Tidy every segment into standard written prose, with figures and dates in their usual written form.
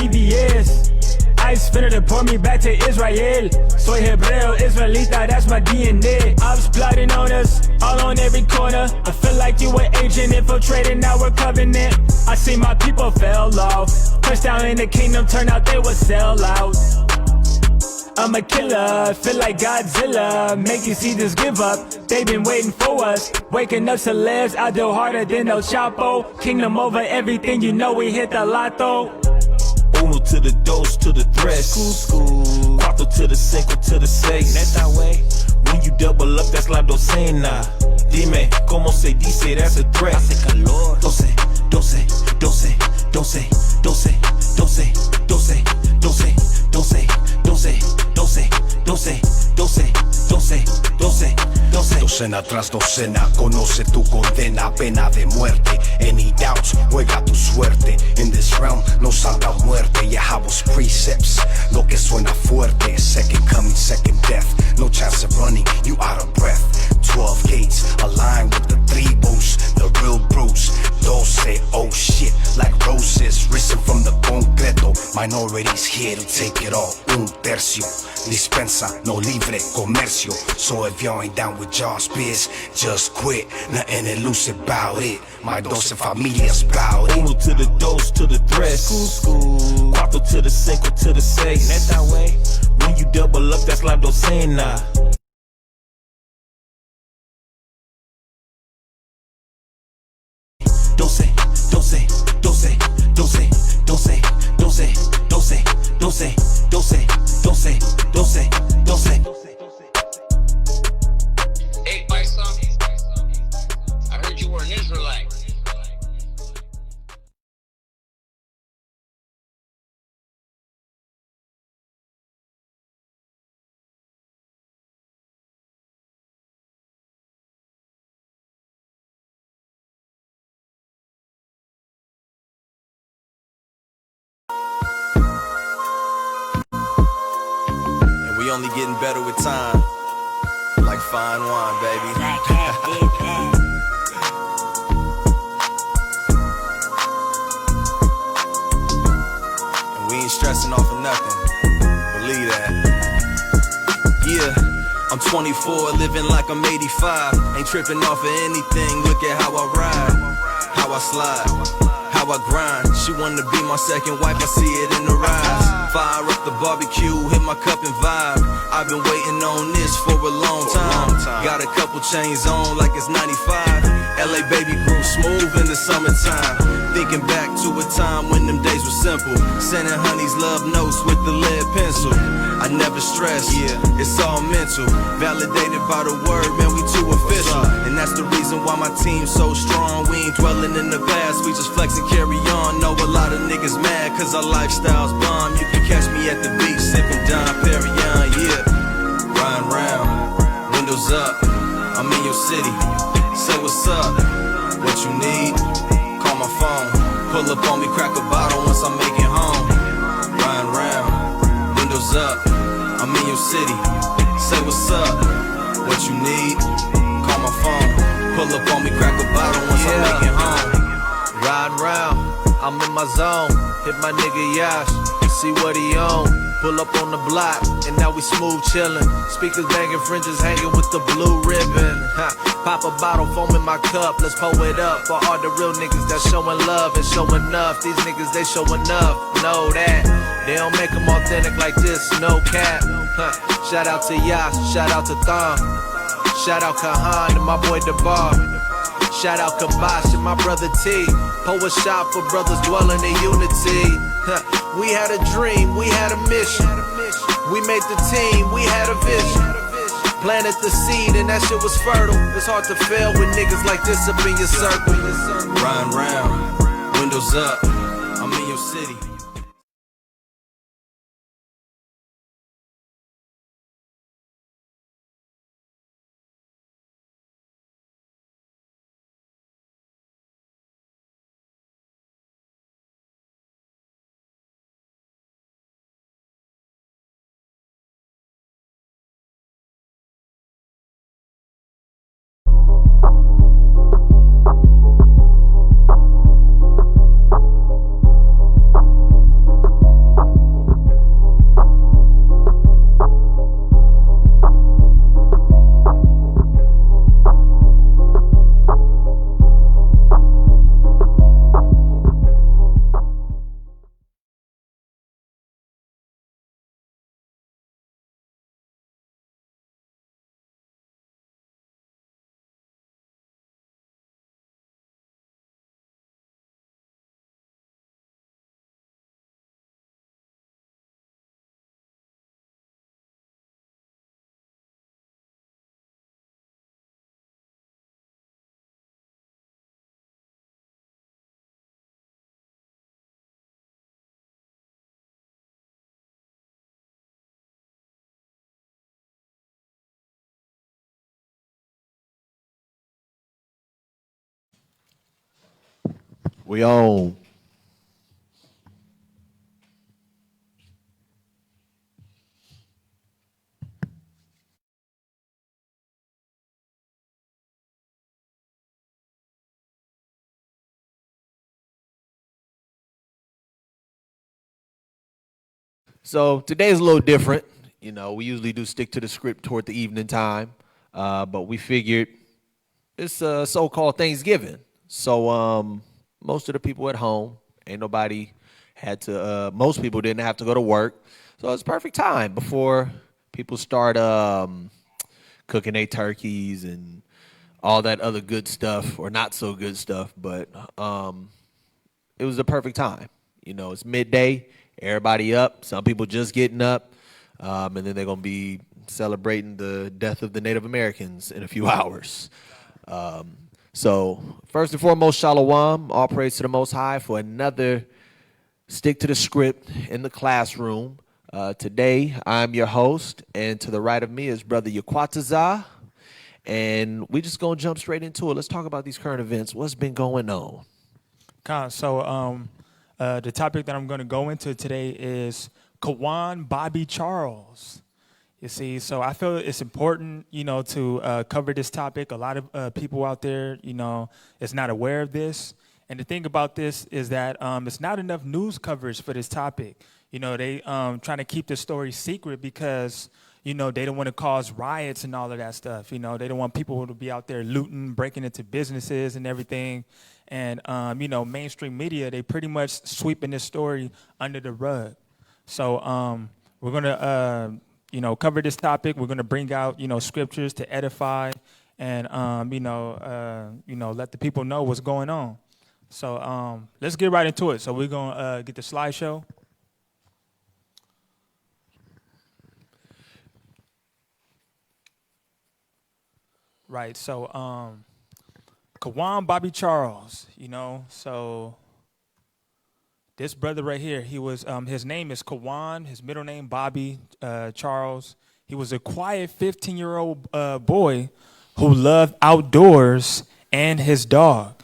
VBS. Ice finna deport me back to Israel. Soy Hebreo, Israelita, that's my DNA. Ops plotting on us, all on every corner. I feel like you were agent infiltrating our covenant. I see my people fell off. Touchdown in the kingdom, turned out they were sellouts. I'm a killer, feel like Godzilla. Make you see this give up, they been waiting for us. Waking up celebs, I do harder than El Chapo. Kingdom over everything, you know we hit the lotto. Uno to the dos, to the tres. Cuatro to the cinco, to the seis. Neta, way. When you double up, that's la docena. Dime, como se dice, that's a threat. Hace calor. 12, 12, 12, 12, 12, 12, 12, 12, 12, 12, 12, 12, 12, 12, 12, 12. Docena tras docena, conoce tu condena, pena de muerte. Any doubts, juega tu suerte. In this realm, no salva muerte. Yahawa's precepts, lo que suena fuerte. Second coming, second death. No chance of running, you out of breath. 12 gates, aligned with the tribus, the real bros. 12, oh shit, like roses, risen from the concreto. Minorities here to take it all. Un tercio, dispensa, no libre comercio. So if y'all ain't down with y'all's biz, just quit. Nothing to lose about it. My 12 familias proud it. Uno to the dos, to the tres. Cuatro to the cinco, to the seis. Neta, way. When you double up, that's la docena. Doce, doce, doce, doce, doce, doce, doce, doce, doce, doce, doce, doce. Hey, Bison, I heard you were an Israelite. We only getting better with time, like fine wine, baby. Black Cat did that. And we ain't stressing off of nothing, believe that. Yeah, I'm 24, living like I'm 85. Ain't tripping off of anything, look at how I ride, how I slide, how I grind. She wanna be my second wife, I see it in her eyes. Fire up the barbecue, hit my cup and vibe. I've been waiting on this for a long time. Got a couple chains on like it's 95. LA baby grew smooth in the summertime. Thinking back to a time when them days were simple. Sending honeys love notes with the lead pencil. I never stress, yeah, it's all mental. Validated by the word, man, we too official. And that's the reason why my team's so strong. We ain't dwelling in the past, we just flex and carry on. Know a lot of niggas mad cause our lifestyle's bomb. You can catch me at the beach sipping Dom Perignon, yeah. Riding round, windows up, I'm in your city. Say what's up, what you need, call my phone. Pull up on me, crack a bottle once I make it home. Riding round, windows up, I'm in your city. Say what's up, what you need, call my phone. Pull up on me, crack a bottle once I make it home. Riding round, I'm in my zone. Hit my nigga Yash, see what he on. Pull up on the block, and now we smooth chillin'. Speakers banging, fringes hanging with the blue ribbon. Pop a bottle, foam in my cup, let's pour it up. For all the real niggas that's showing love and showing enough. These niggas, they show enough, know that. They don't make them authentic like this, no cap. Shout out to Yash, shout out to Thon. Shout out Kahan and my boy DeBar. Shout out Kabash and my brother T. Pour a shot for brothers dwelling in unity. We had a dream, we had a mission. We made the team, we had a vision. Planted the seed and that shit was fertile. It's hard to fail with niggas like this up in your circle. Riding round, windows up, I'm in your city. We on. So today's a little different. You know, we usually do stick to the script toward the evening time, but we figured it's so-called Thanksgiving. So most of the people at home, ain't nobody had to. Most people didn't have to go to work, so it's perfect time before people start cooking their turkeys and all that other good stuff or not so good stuff. But it was the perfect time. You know, it's midday. Everybody up. Some people just getting up. And then they're going to be celebrating the death of the Native Americans in a few hours. So first and foremost, Shalom. All praise to the Most High for another Stick to the Script in the classroom. Today, I'm your host. And to the right of me is Brother Yaquataza. And we just going to jump straight into it. Let's talk about these current events. What's been going on? So the topic that I'm going to go into today is Kawan Bobby Charles. You see, so I feel it's important, you know, to cover this topic. A lot of people out there, you know, is not aware of this. And the thing about this is that it's not enough news coverage for this topic. You know, they trying to keep the story secret because, you know, they don't want to cause riots and all of that stuff. You know, they don't want people to be out there looting, breaking into businesses and everything. And, you know, mainstream media, they pretty much sweeping this story under the rug. So we're going to, you know, cover this topic. We're going to bring out, you know, scriptures to edify and, you know, let the people know what's going on. So let's get right into it. So we're going to get the slideshow. Right. So Kawan Bobby Charles, you know, so this brother right here, he was, his name is Kawan, his middle name Bobby Charles. He was a quiet 15-year-old boy who loved outdoors and his dog.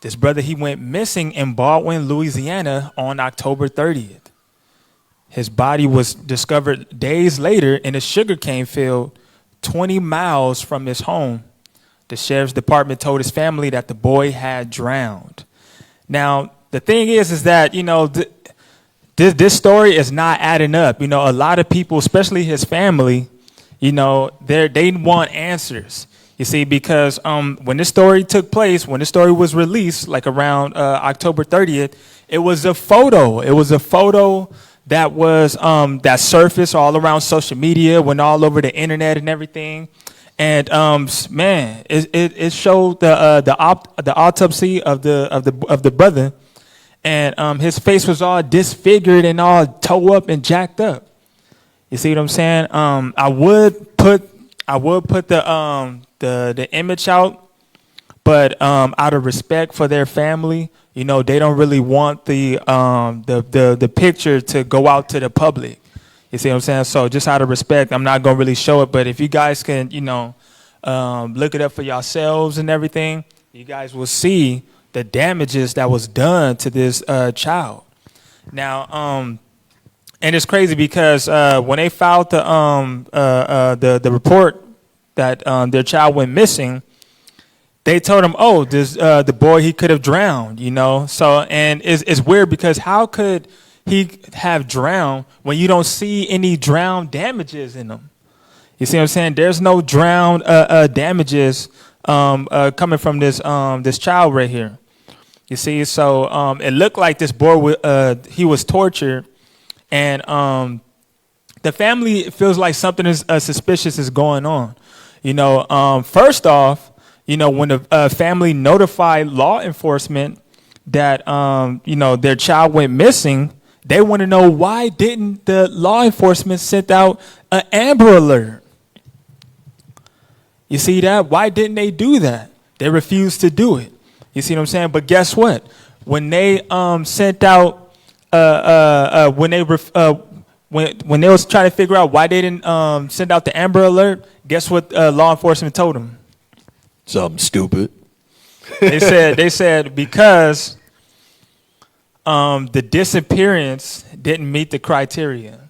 This brother, he went missing in Baldwin, Louisiana on October 30th. His body was discovered days later in a sugarcane field 20 miles from his home. The sheriff's department told his family that the boy had drowned. Now, the thing is that, you know, this story is not adding up. You know, a lot of people, especially his family, you know, they want answers. You see, because when this story took place, when this story was released, like around October 30th, it was a photo. It was a photo that was that surfaced all around social media, went all over the internet and everything. And man, it showed the autopsy of the brother. And his face was all disfigured and all toe up and jacked up. You see what I'm saying? I would put the image out, but out of respect for their family, you know, they don't really want the picture to go out to the public. You see what I'm saying? So just out of respect, I'm not gonna really show it. But if you guys can, you know, look it up for yourselves and everything, you guys will see the damages that was done to this child. Now, and it's crazy because when they filed the report that their child went missing, they told him, "Oh, this the boy, he could have drowned," you know. So, and it's weird because how could he have drowned when you don't see any drown damages in him? You see what I'm saying? There's no drown damages coming from this child right here. You see, so it looked like this boy he was tortured, and the family feels like something is suspicious is going on. You know, first off, you know, when the family notified law enforcement that you know, their child went missing, they want to know why didn't the law enforcement send out an Amber Alert? You see that? Why didn't they do that? They refused to do it. You see what I'm saying? But guess what? When they sent out when they was trying to figure out why they didn't send out the Amber Alert, guess what law enforcement told them? Something stupid. They said because the disappearance didn't meet the criteria.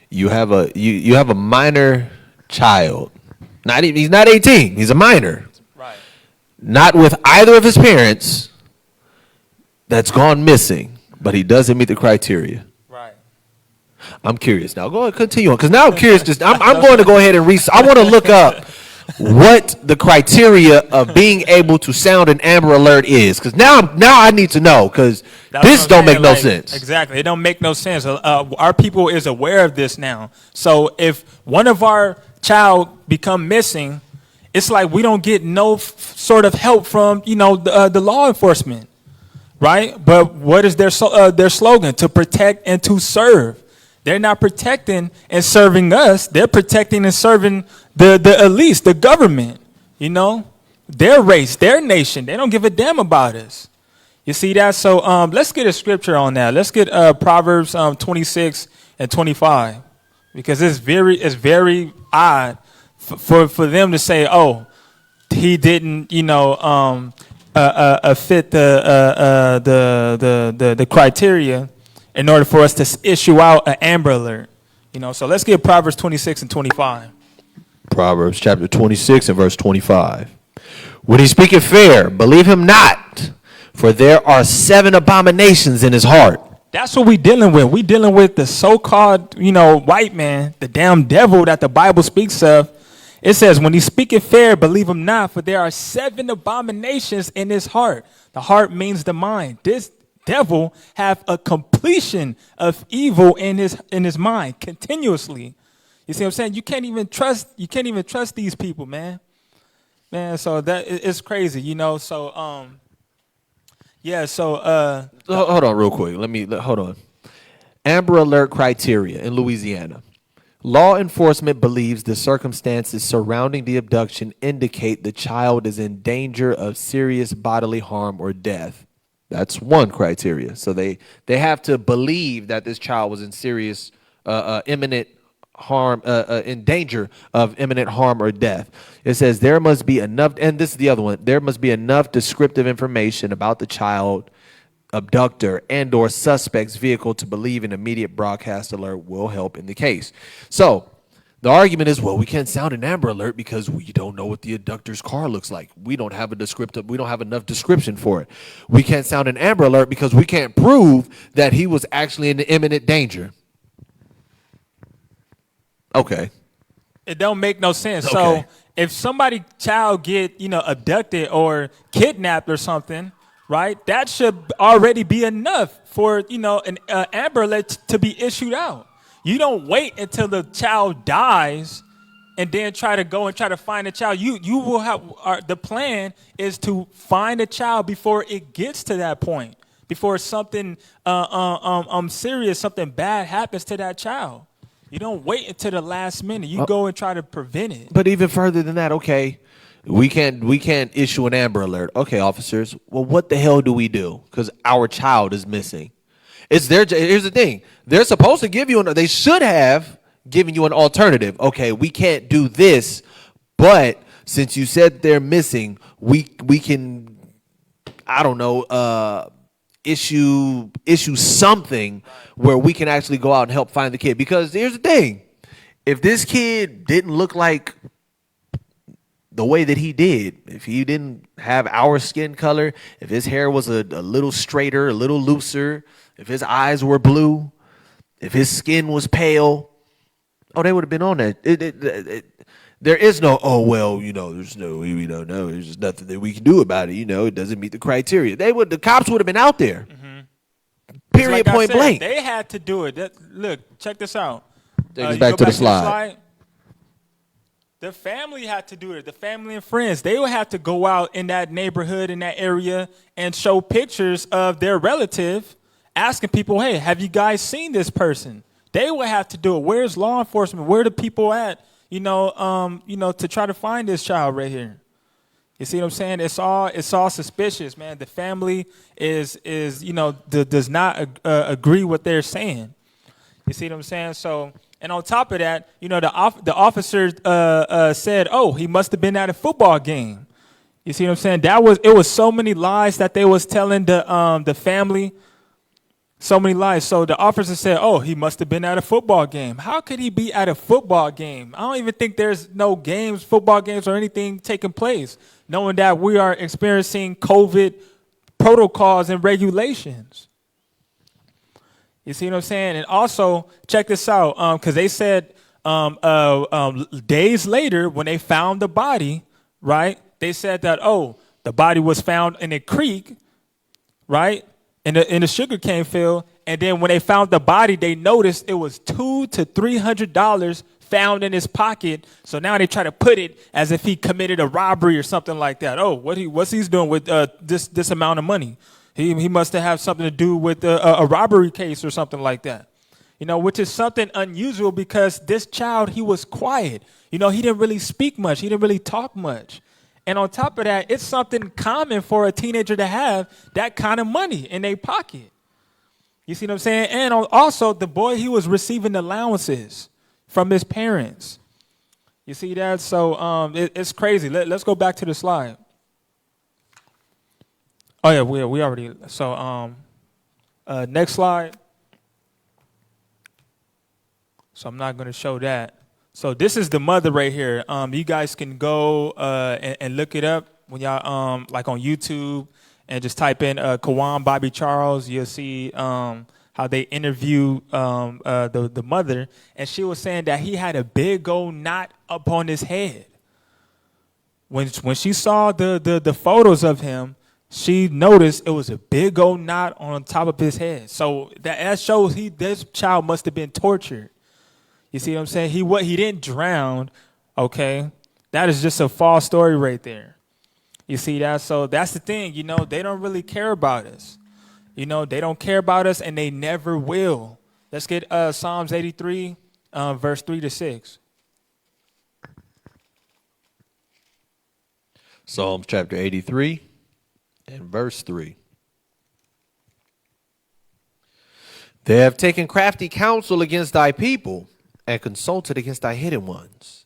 You have a minor child. He's not 18. He's a minor. Right. Not with either of his parents. That's gone missing, but he doesn't meet the criteria. Right. I'm curious now. Go ahead, continue on, because now I'm curious. I'm going to go ahead and I want to look up what the criteria of being able to sound an Amber Alert is, because now I need to know, because this don't make no sense. Exactly, it don't make no sense. Our people is aware of this now. So if one of our child become missing, it's like we don't get no sort of help from the law enforcement, right? But what is their slogan? To protect and to serve. They're not protecting and serving us. They're protecting and serving the elites, the government, their race, their nation. They don't give a damn about us. You see that? So let's get a scripture on that. Let's get Proverbs 26 and 25, because it's very odd for them to say, oh, he didn't, fit the criteria in order for us to issue out an Amber Alert. So let's get Proverbs 26 and 25. Proverbs chapter 26 and verse 25. When he speaketh fair, believe him not, for there are 7 abominations in his heart. That's what we dealing with. We dealing with the so-called, white man, the damn devil that the Bible speaks of. It says, when he speaketh fair, believe him not, for there are 7 abominations in his heart. The heart means the mind. This devil have a completion of evil in his mind continuously. You see what I'm saying? You can't even trust these people, man. So that it's crazy, So hold on real quick. Hold on. Amber Alert criteria in Louisiana. Law enforcement believes the circumstances surrounding the abduction indicate the child is in danger of serious bodily harm or death. That's one criteria. So they have to believe that this child was in serious, imminent harm, in danger of imminent harm or death. It says there must be enough, and this is the other one, there must be enough descriptive information about the child, abductor, and or suspect's vehicle to believe an immediate broadcast alert will help in the case. So the argument is, well, we can't sound an Amber Alert because we don't know what the abductor's car looks like. We don't have enough description for it. We can't sound an Amber Alert because we can't prove that he was actually in imminent danger. Okay. It don't make no sense. Okay. So if somebody child get, abducted or kidnapped or something, right, that should already be enough for, an Amber Alert to be issued out. You don't wait until the child dies and then try to find the child. You will have the plan is to find a child before it gets to that point, before something serious, something bad happens to that child. You don't wait until the last minute. You go and try to prevent it. But even further than that, okay, we can't issue an Amber Alert. Okay, officers, well, what the hell do we do? Because our child is missing. Here's the thing. They're supposed to give you they should have given you an alternative. Okay, we can't do this, but since you said they're missing, we can, I don't know, issue something where we can actually go out and help find the kid. Because here's the thing. If this kid didn't look like the way that he did, if he didn't have our skin color, if his hair was a little straighter, a little looser, if his eyes were blue, if his skin was pale, they would have been on that. There is no, there's no, we don't know. There's just nothing that we can do about it. It doesn't meet the criteria. The cops would have been out there. Mm-hmm. Period, point blank. They had to do it. Look, check this out. Take us back to the slide. The family had to do it. The family and friends, they would have to go out in that neighborhood, in that area, and show pictures of their relative, asking people, hey, have you guys seen this person? They would have to do it. Where's law enforcement? Where are the people at, to try to find this child right here? You see what I'm saying? It's all suspicious, man. The family does not agree what they're saying. You see what I'm saying? So, and on top of that, the officer said, oh, he must have been at a football game. You see what I'm saying? It was so many lies that they was telling the family, So many lies. So the officer said, oh, he must have been at a football game. How could he be at a football game? I don't even think there's no games, football games or anything taking place, knowing that we are experiencing COVID protocols and regulations. You see what I'm saying? And also, check this out, because they said days later when they found the body, right, they said that, oh, the body was found in a creek, right, in the sugarcane field, and then when they found the body, they noticed it was $200 to $300 found in his pocket. So now they try to put it as if he committed a robbery or something like that. Oh, what's he's doing with this amount of money? He must have something to do with a robbery case or something like that. You know, which is something unusual because this child, he was quiet. You know, he didn't really speak much. He didn't really talk much. And on top of that, it's something common for a teenager to have that kind of money in their pocket. You see what I'm saying? And also, the boy, he was receiving allowances from his parents. You see that? So it's crazy. Let's go back to the slide. Oh, yeah, we already. So next slide. So I'm not going to show that. So this is the mother right here. You guys can go and look it up when y'all like on YouTube and just type in Kawan Bobby Charles. You'll see how they interview the mother, and she was saying that he had a big old knot up on his head. When she saw the photos of him, she noticed it was a big old knot on top of his head. So that shows this child must have been tortured. You see what I'm saying? He didn't drown, okay? That is just a false story right there. You see that? So that's the thing, you know, they don't really care about us. You know, they don't care about us and they never will. Let's get Psalms 83, verse 3 to 6. Psalms chapter 83 and verse 3. They have taken crafty counsel against thy people and consulted against thy hidden ones.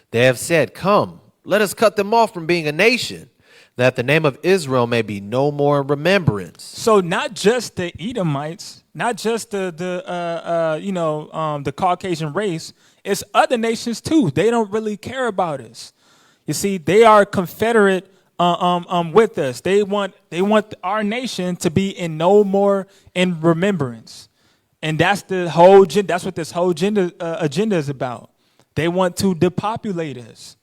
They have said, come, let us cut them off from being a nation, that the name of Israel may be no more in remembrance. So not just the Edomites, not just the Caucasian race, it's other nations too. They don't really care about us. You see, they are confederate with us. They want our nation to be in no more in remembrance. And that's what this whole agenda is about. They want to depopulate us.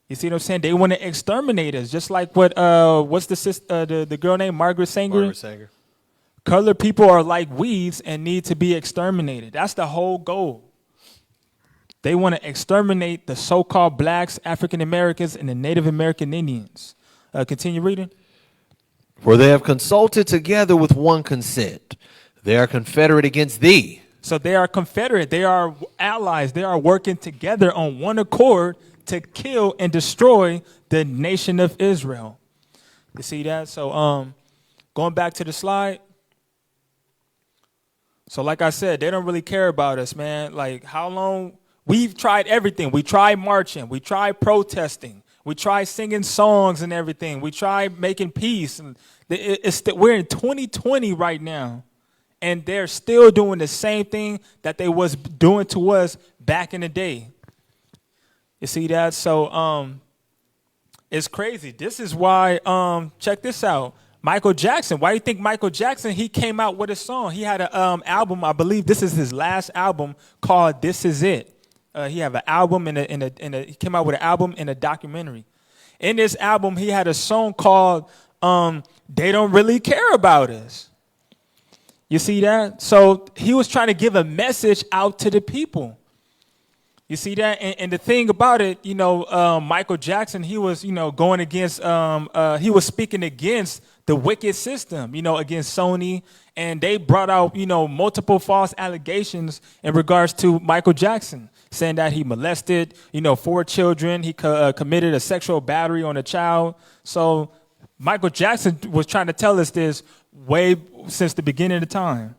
You see what I'm saying? They want to exterminate us, just like what's the girl named Margaret Sanger? Margaret Sanger. Colored people are like weeds and need to be exterminated. That's the whole goal. They want to exterminate the so-called blacks, African Americans, and the Native American Indians. Continue reading. For they have consulted together with one consent. They are confederate against thee. So they are confederate. They are allies. They are working together on one accord to kill and destroy the nation of Israel. You see that? So going back to the slide. So like I said, they don't really care about us, man. Like how long? We've tried everything. We tried marching. We tried protesting. We tried singing songs and everything. We tried making peace. And we're in 2020 right now. And they're still doing the same thing that they was doing to us back in the day. You see that? So it's crazy. This is why, check this out. Michael Jackson. Why do you think Michael Jackson, he came out with a song? He had an album, I believe this is his last album, called This Is It. He have an album he came out with an album and a documentary. In this album, he had a song called They Don't Really Care About Us. You see that? So he was trying to give a message out to the people. You see that? And the thing about it, you know, Michael Jackson, he was, you know, going against, he was speaking against the wicked system, you know, against Sony. And they brought out, you know, multiple false allegations in regards to Michael Jackson, saying that he molested, you know, 4 children. He committed a sexual battery on a child. So Michael Jackson was trying to tell us this way since the beginning of time,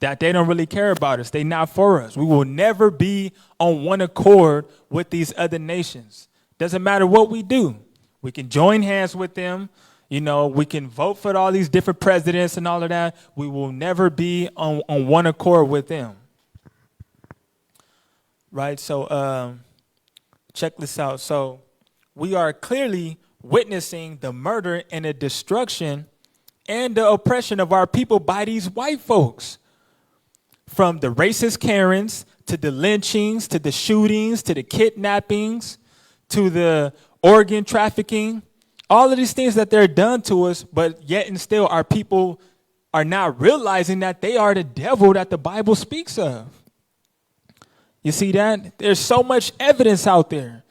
that they don't really care about us. They're not for us. We will never be on one accord with these other nations. Doesn't matter what we do. We can join hands with them. You know, we can vote for all these different presidents and all of that. We will never be on one accord with them. Right? So check this out. So we are clearly witnessing the murder and the destruction and the oppression of our people by these white folks. From the racist Karens to the lynchings, to the shootings, to the kidnappings, to the organ trafficking. All of these things that they're done to us, but yet and still our people are not realizing that they are the devil that the Bible speaks of. You see that? There's so much evidence out there.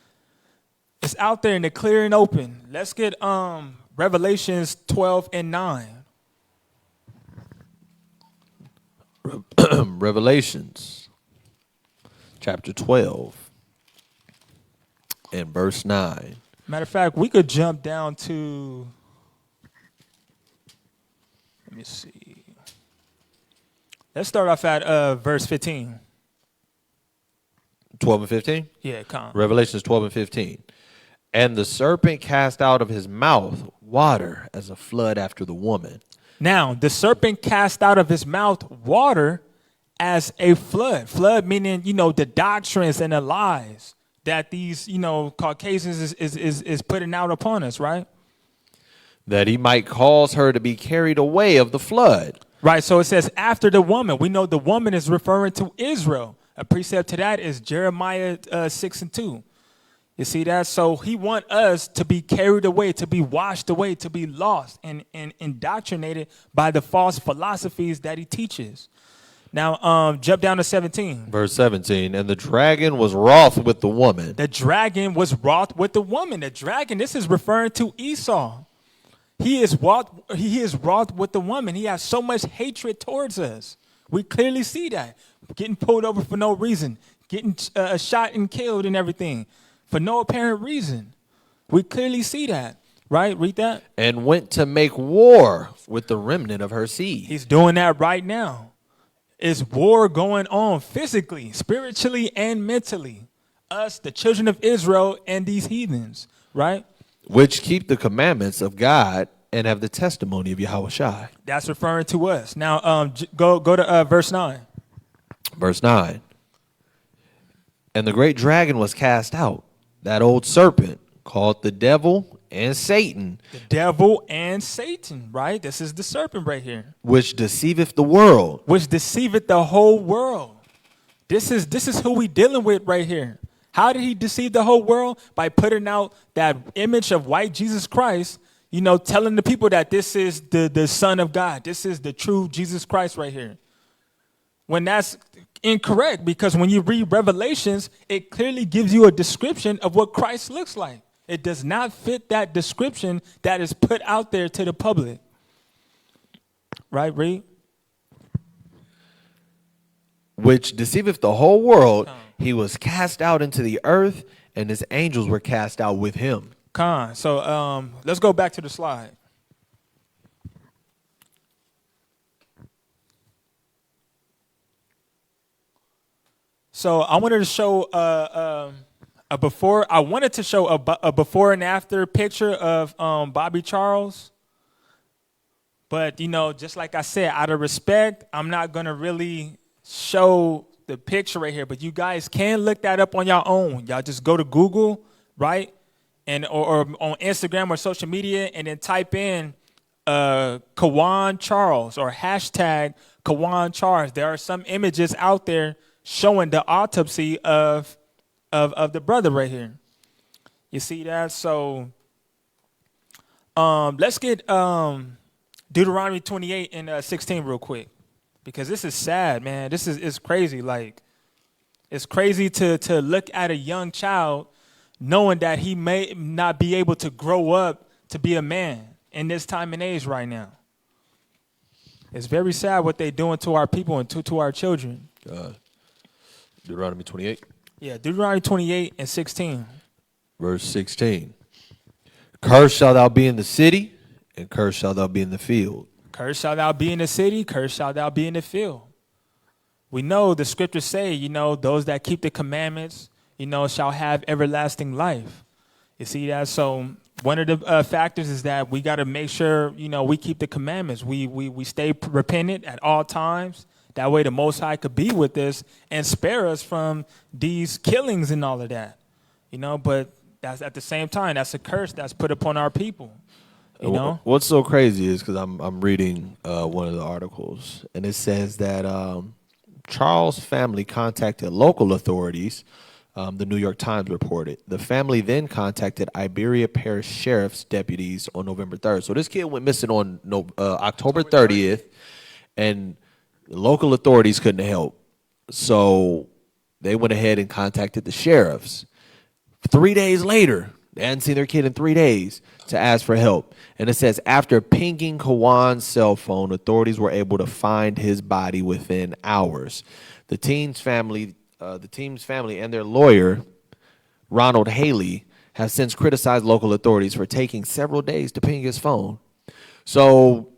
It's out there in the clear and open. Let's get Revelations 12 and 9. Revelations chapter 12 and verse 9. Matter of fact, we could jump down to, let me see. Let's start off at verse 15. 12 and 15? Yeah, come. Revelations 12 and 15. And the serpent cast out of his mouth water as a flood after the woman. Now, the serpent cast out of his mouth water as a flood. Flood meaning, you know, the doctrines and the lies that these, you know, Caucasians is putting out upon us, right? That he might cause her to be carried away of the flood. Right, so it says after the woman. We know the woman is referring to Israel. A precept to that is Jeremiah 6 and 2. You see that? So he wants us to be carried away, to be washed away, to be lost and indoctrinated by the false philosophies that he teaches. Now, jump down to 17. Verse 17. And the dragon was wroth with the woman. The dragon was wroth with the woman. The dragon, this is referring to Esau. He is wroth with the woman. He has so much hatred towards us. We clearly see that. Getting pulled over for no reason. Getting shot and killed and everything. For no apparent reason. We clearly see that. Right? Read that. And went to make war with the remnant of her seed. He's doing that right now. Is war going on physically, spiritually, and mentally. Us, the children of Israel, and these heathens, right? Which keep the commandments of God and have the testimony of Yahushua. That's referring to us. Now, go to verse 9. Verse 9. And the great dragon was cast out, that old serpent, called the devil and Satan. The devil and Satan, right? This is the serpent right here. Which deceiveth the world. Which deceiveth the whole world. This is who we dealing with right here. How did he deceive the whole world? By putting out that image of white Jesus Christ, you know, telling the people that this is the Son of God. This is the true Jesus Christ right here. When that's incorrect, because when you read Revelations, it clearly gives you a description of what Christ looks like. It does not fit that description that is put out there to the public. Right, read? Which deceiveth the whole world. He was cast out into the earth, and his angels were cast out with him. So let's go back to the slide. So I wanted to show a before. I wanted to show a before and after picture of Bobby Charles. But, you know, just like I said, out of respect, I'm not going to really show the picture right here. But you guys can look that up on your own. Y'all just go to Google, right? And or on Instagram or social media and then type in Kawan Charles or hashtag Kawan Charles. There are some images out there showing the autopsy of the brother right here. You see that? So let's get Deuteronomy 28 and 16 real quick, because this is sad, man. This is crazy. Like, it's crazy to look at a young child knowing that he may not be able to grow up to be a man in this time and age right now. It's very sad what they're doing to our people and to our children. Deuteronomy 28. Yeah, Deuteronomy 28 and 16. Verse 16. Cursed shalt thou be in the city, and cursed shalt thou be in the field. Cursed shalt thou be in the city, cursed shalt thou be in the field. We know the scriptures say, you know, those that keep the commandments, you know, shall have everlasting life. You see that? So one of the factors is that we got to make sure, we keep the commandments. We stay repentant at all times. That way the Most High could be with us and spare us from these killings and all of that. But that's at the same time, that's a curse that's put upon our people. What's so crazy is because I'm reading one of the articles, and it says that Charles' family contacted local authorities. The New York Times reported. The family then contacted Iberia Parish Sheriff's deputies on November 3rd. So this kid went missing on October 30th, and the local authorities couldn't help. So they went ahead and contacted the sheriffs. 3 days later, they hadn't seen their kid in 3 days, to ask for help. And it says, after pinging Kawan's cell phone, authorities were able to find his body within hours. The team's family and their lawyer, Ronald Haley, have since criticized local authorities for taking several days to ping his phone. So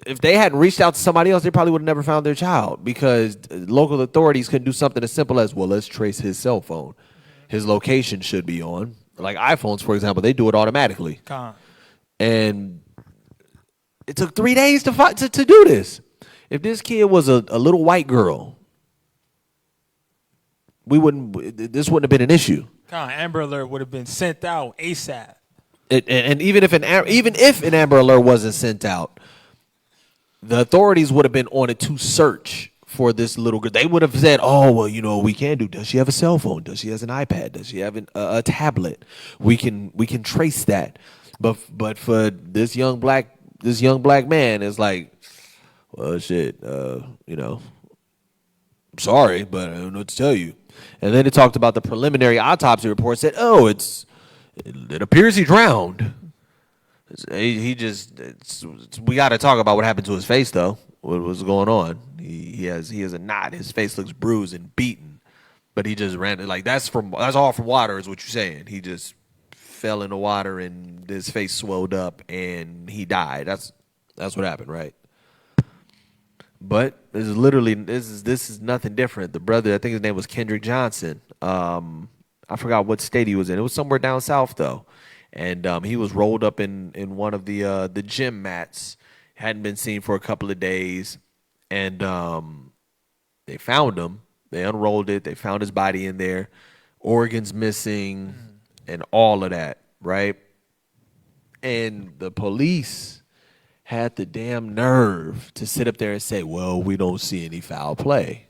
if they hadn't reached out to somebody else, they probably would have never found their child, because local authorities couldn't do something as simple as, well, let's trace his cell phone. His location should be on. Like iPhones, for example, they do it automatically. And it took 3 days to do this. If this kid was a little white girl, this wouldn't have been an issue. Amber Alert would have been sent out ASAP. And even if an Amber Alert wasn't sent out, the authorities would have been on it to search for this little girl. They would have said, oh, well, we can do, does she have a cell phone? Does she have an iPad? Does she have a tablet? We can trace that. But for this young black man, it's like, well, shit, I'm sorry, but I don't know what to tell you. And then it talked about the preliminary autopsy report, said, oh, it appears he drowned. We got to talk about what happened to his face, though. What was going on? He has a knot. His face looks bruised and beaten, but he just ran. Like that's all from water, is what you're saying. He just fell in the water and his face swelled up and he died. That's what happened, right? But this is nothing different. The brother, I think his name was Kendrick Johnson. I forgot what state he was in. It was somewhere down south though, and he was rolled up in one of the gym mats. Hadn't been seen for a couple of days, and they found him. They unrolled it. They found his body in there, organs missing, and all of that, right? And the police had the damn nerve to sit up there and say, well, we don't see any foul play.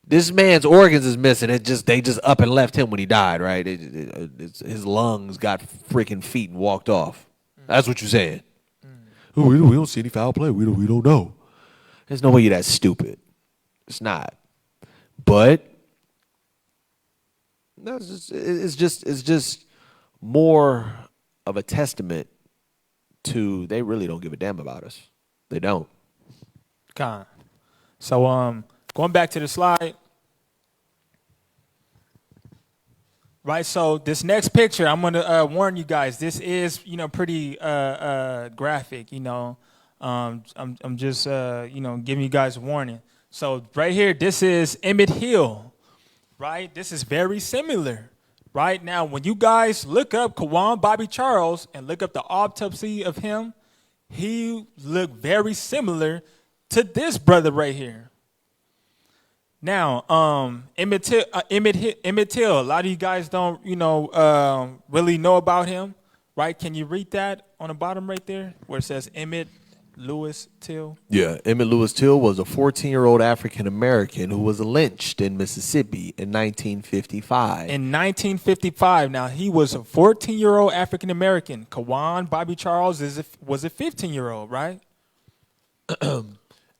This man's organs is missing. They just up and left him when he died, right? His lungs got freaking feet and walked off. That's what you're saying. Oh, we don't see any foul play. We don't know. There's no way you're that stupid. It's not. But it's just more of a testament to they really don't give a damn about us. They don't. So going back to the slide. Right, so this next picture, I'm going to warn you guys. This is, pretty graphic. I'm just, giving you guys a warning. So right here, this is Emmett Hill. Right, this is very similar. Right now, when you guys look up Kawan Bobby Charles and look up the autopsy of him, he looked very similar to this brother right here. Now, Emmett Till, a lot of you guys don't, really know about him, right? Can you read that on the bottom right there where it says Emmett Lewis Till? Yeah, Emmett Lewis Till was a 14-year-old African-American who was lynched in Mississippi in 1955. In 1955. Now, he was a 14-year-old African-American. Kawan Bobby Charles was a 15-year-old, right?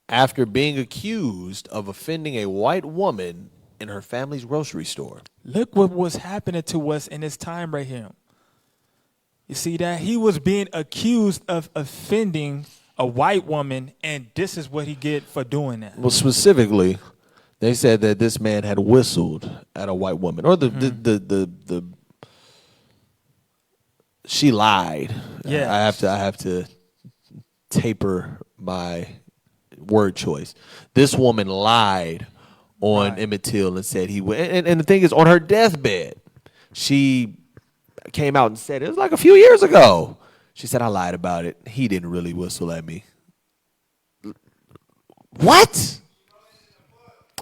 After being accused of offending a white woman in her family's grocery store. Look what was happening to us in this time right here. You see that? He was being accused of offending a white woman, and this is what he get for doing that. Well, specifically, they said that this man had whistled at a white woman, or she lied. Yeah, I have to taper my word choice. This woman lied on Emmett Till and said he would. And the thing is, on her deathbed, she came out and said it was like a few years ago. She said, I lied about it. He didn't really whistle at me. What?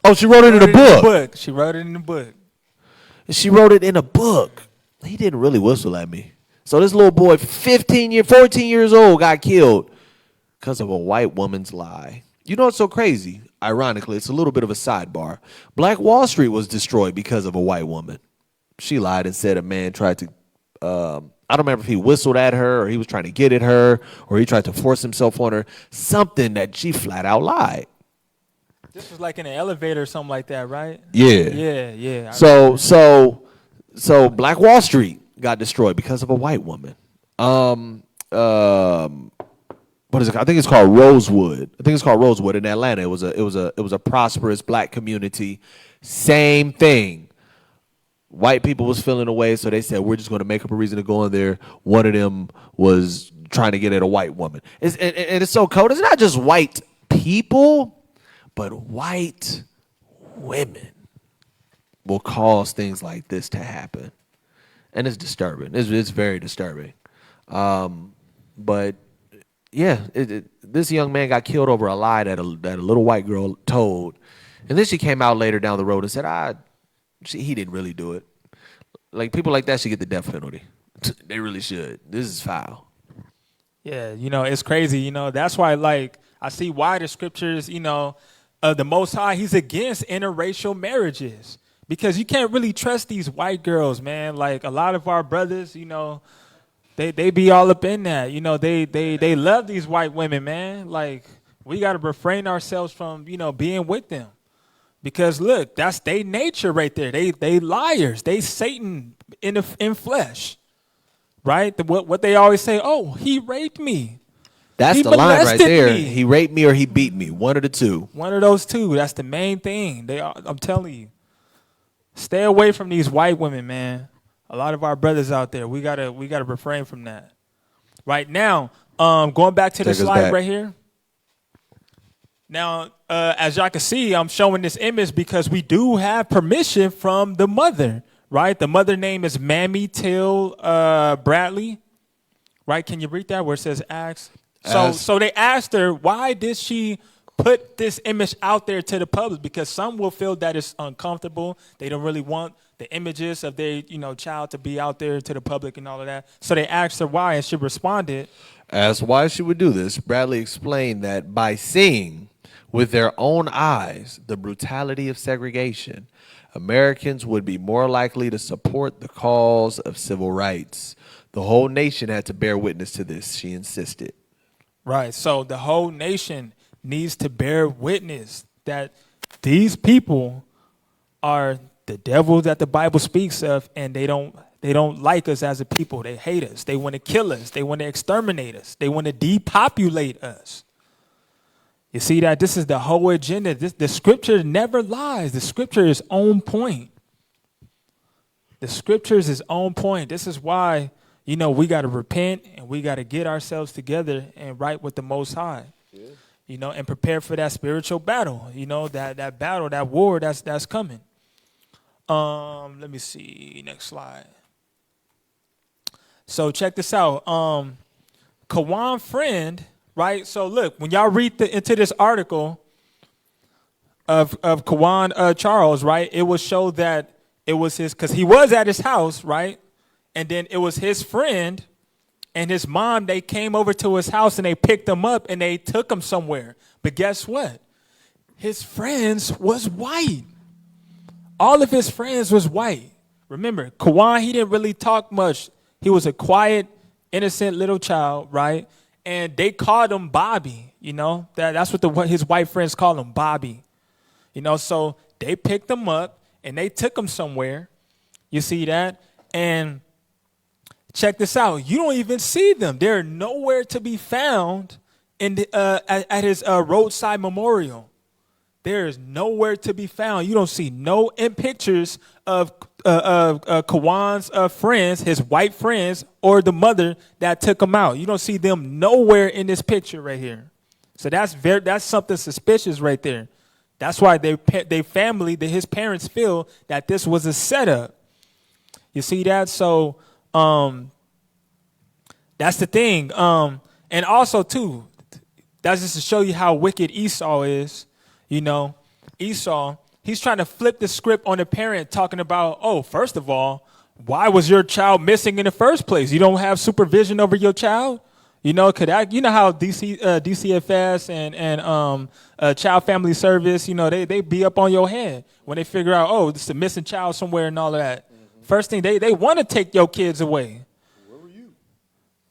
Oh, she wrote it in a book. She wrote it in the book. She wrote it in a book. He didn't really whistle at me. So this little boy, 14 years old, got killed because of a white woman's lie. You know what's so crazy? Ironically, it's a little bit of a sidebar. Black Wall Street was destroyed because of a white woman. She lied and said a man tried to, I don't remember if he whistled at her or he was trying to get at her or he tried to force himself on her. Something that she flat out lied. This was like in an elevator or something like that, right? Yeah. Yeah. So Black Wall Street got destroyed because of a white woman. What is it? I think it's called Rosewood. In Atlanta. It was a prosperous black community. Same thing. White people was feeling away, so they said we're just going to make up a reason to go in there. One of them was trying to get at a white woman. It's so cold. It's not just white people, but white women will cause things like this to happen, and it's disturbing. It's very disturbing. But yeah, this young man got killed over a lie that a little white girl told, and then she came out later down the road and said, he didn't really do it. Like, people like that should get the death penalty. They really should. This is foul. Yeah, it's crazy. That's why, like, I see why the scriptures, the Most High, he's against interracial marriages because you can't really trust these white girls, man. Like, a lot of our brothers, they be all up in that. They love these white women, man. Like, we got to refrain ourselves from, being with them. Because, look, that's their nature right there. They liars. They Satan in flesh. Right? What they always say, oh, he raped me. That's the line right there. He raped me or he beat me. One of the two. One of those two. That's the main thing. I'm telling you. Stay away from these white women, man. A lot of our brothers out there, we gotta refrain from that. Right now, going back to the slide right here. Now, as y'all can see, I'm showing this image because we do have permission from the mother, right? The mother name is Mammy Till Bradley, right? Can you read that where it says ask? So they asked her, why did she put this image out there to the public? Because some will feel that it's uncomfortable. They don't really want the images of their, child to be out there to the public and all of that. So they asked her why, and she responded. Asked why she would do this, Bradley explained that by seeing with their own eyes the brutality of segregation, Americans would be more likely to support the cause of civil rights. The whole nation had to bear witness to this, she insisted. Right. So the whole nation needs to bear witness that these people are the devil that the Bible speaks of, and they don't like us as a people. They hate us. They want to kill us. They want to exterminate us. They want to depopulate us. You see that? This is the whole agenda. The scripture never lies. The scripture is on point. The scriptures is on point. This is why, we got to repent and we got to get ourselves together and right with the Most High. Yeah. And prepare for that spiritual battle. That battle, that war that's coming. Let me see. Next slide. So check this out. Kawan Friend. Right, so look, when y'all read into this article of Kawan Charles, right, it will show that it was because he was at his house, right, and then it was his friend and his mom. They came over to his house and they picked him up and they took him somewhere. But guess what? His friends was white. All of his friends was white. Remember, Kawan, he didn't really talk much. He was a quiet, innocent little child, right? And they called him Bobby, that's what his white friends called him, Bobby. So they picked him up and they took him somewhere. You see that? And check this out. You don't even see them. They're nowhere to be found at his roadside memorial. There is nowhere to be found. You don't see no pictures of Kawan's friends, his white friends, or the mother that took him out. You don't see them nowhere in this picture right here. So that's something suspicious right there. That's why his parents feel that this was a setup. You see that? So That's the thing. And also too, that's just to show you how wicked Esau is. You know, Esau, he's trying to flip the script on the parent, talking about, oh, first of all, why was your child missing in the first place? You don't have supervision over your child. You know, you know how DCFS and Child Family Service, you know, they be up on your head when they figure out, oh, this is a missing child somewhere and all of that. Mm-hmm. First thing, they want to take your kids away.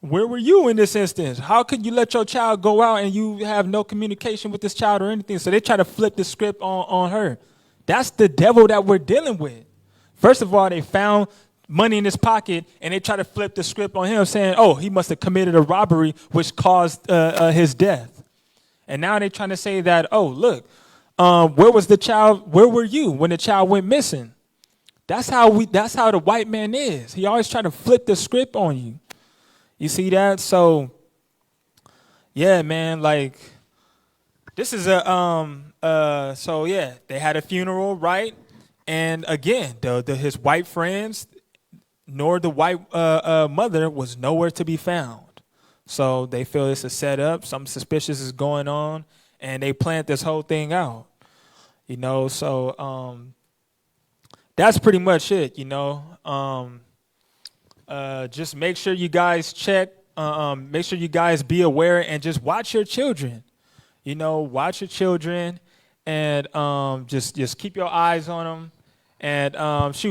Where were you in this instance? How could you let your child go out and you have no communication with this child or anything? So they try to flip the script on her. That's the devil that we're dealing with. First of all, they found money in his pocket, and they try to flip the script on him, saying, oh, he must have committed a robbery which caused his death. And now they're trying to say that, oh, look, where was the child? Where were you when the child went missing? That's how the white man is. He always trying to flip the script on you. You see that? So, yeah, man, like, this is so yeah, they had a funeral, right? And again, his white friends, nor the white mother was nowhere to be found. So they feel it's a setup, something suspicious is going on, and they plant this whole thing out. You know, so that's pretty much it, you know. Just make sure you guys check, make sure you guys be aware and just watch your children. You know, watch your children and just keep your eyes on them. And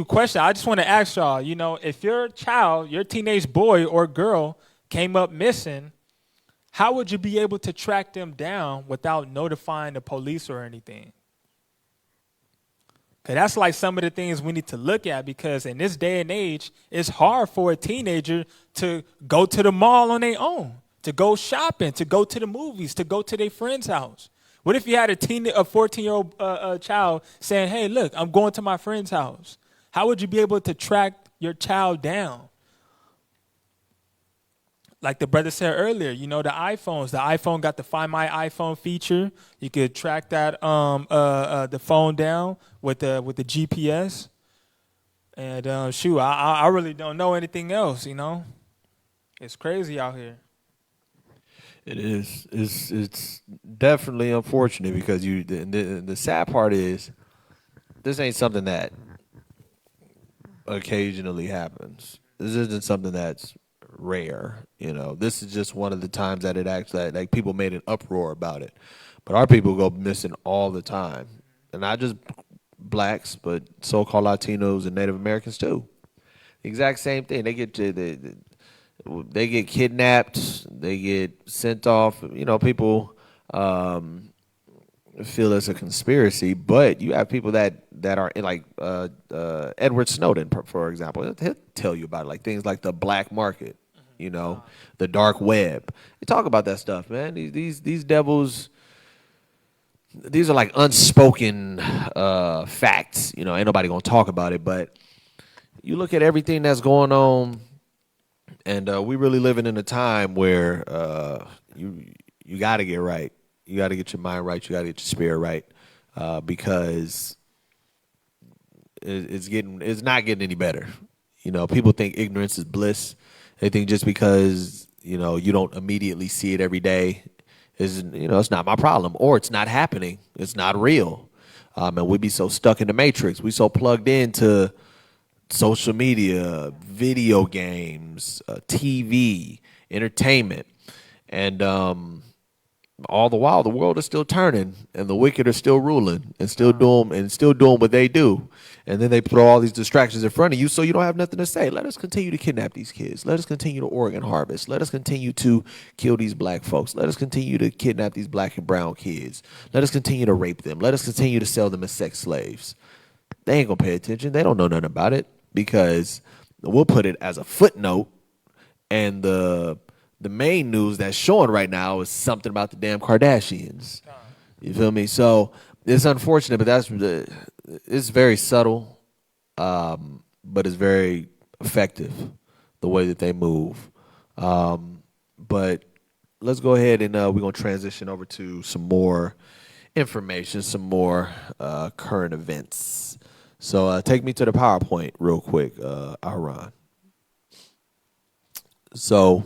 question, I just want to ask y'all, you know, if your child, your teenage boy or girl came up missing, how would you be able to track them down without notifying the police or anything? Because that's like some of the things we need to look at, because in this day and age, it's hard for a teenager to go to the mall on their own, to go shopping, to go to the movies, to go to their friend's house. What if you had a 14-year-old child saying, hey, look, I'm going to my friend's house? How would you be able to track your child down? Like the brother said earlier, you know, the iPhone got the Find My iPhone feature. You could track that the phone down with the GPS. And I really don't know anything else, you know. It's crazy out here. It is. It's definitely unfortunate, because the sad part is this ain't something that occasionally happens. This isn't something that's rare. You know, this is just one of the times that it actually, like, people made an uproar about it. But our people go missing all the time, and not just blacks, but so-called Latinos and Native Americans too. The exact same thing. They get kidnapped. They get sent off. You know, people feel it's a conspiracy, but you have people that are like Edward Snowden, for example. He'll tell you about it, like things like the black market, you know, the dark web. You talk about that stuff, man. These devils. These are like unspoken facts. You know, ain't nobody gonna talk about it, but you look at everything that's going on, and we really living in a time where you got to get right. You got to get your mind right. You got to get your spirit right, because it's not getting any better. You know, people think ignorance is bliss. They think just because, you know, you don't immediately see it every day, it's not my problem, or it's not happening. It's not real. And we be so stuck in the matrix. We so plugged into social media, video games, TV, entertainment, and all the while the world is still turning, and the wicked are still ruling and still doing what they do. And then they throw all these distractions in front of you, so you don't have nothing to say. Let us continue to kidnap these kids. Let us continue to organ harvest. Let us continue to kill these black folks. Let us continue to kidnap these black and brown kids. Let us continue to rape them. Let us continue to sell them as sex slaves. They ain't gonna pay attention. They don't know nothing about it, because we'll put it as a footnote, and the main news that's showing right now is something about the damn Kardashians. You feel me? So it's unfortunate, but it's very subtle, but it's very effective, the way that they move. But let's go ahead and we're going to transition over to some more information, some more current events. So take me to the PowerPoint real quick, Aaron. So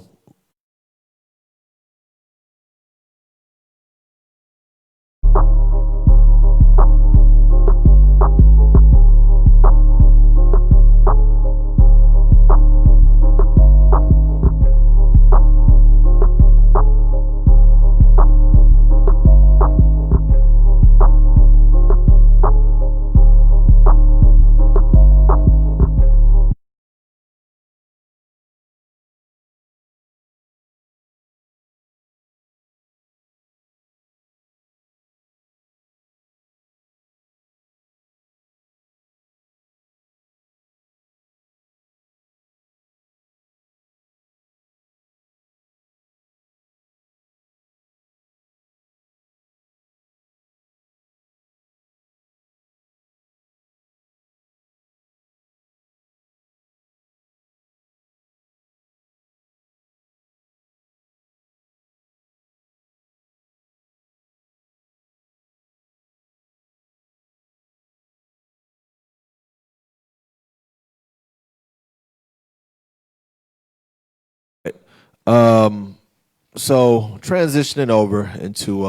so transitioning over into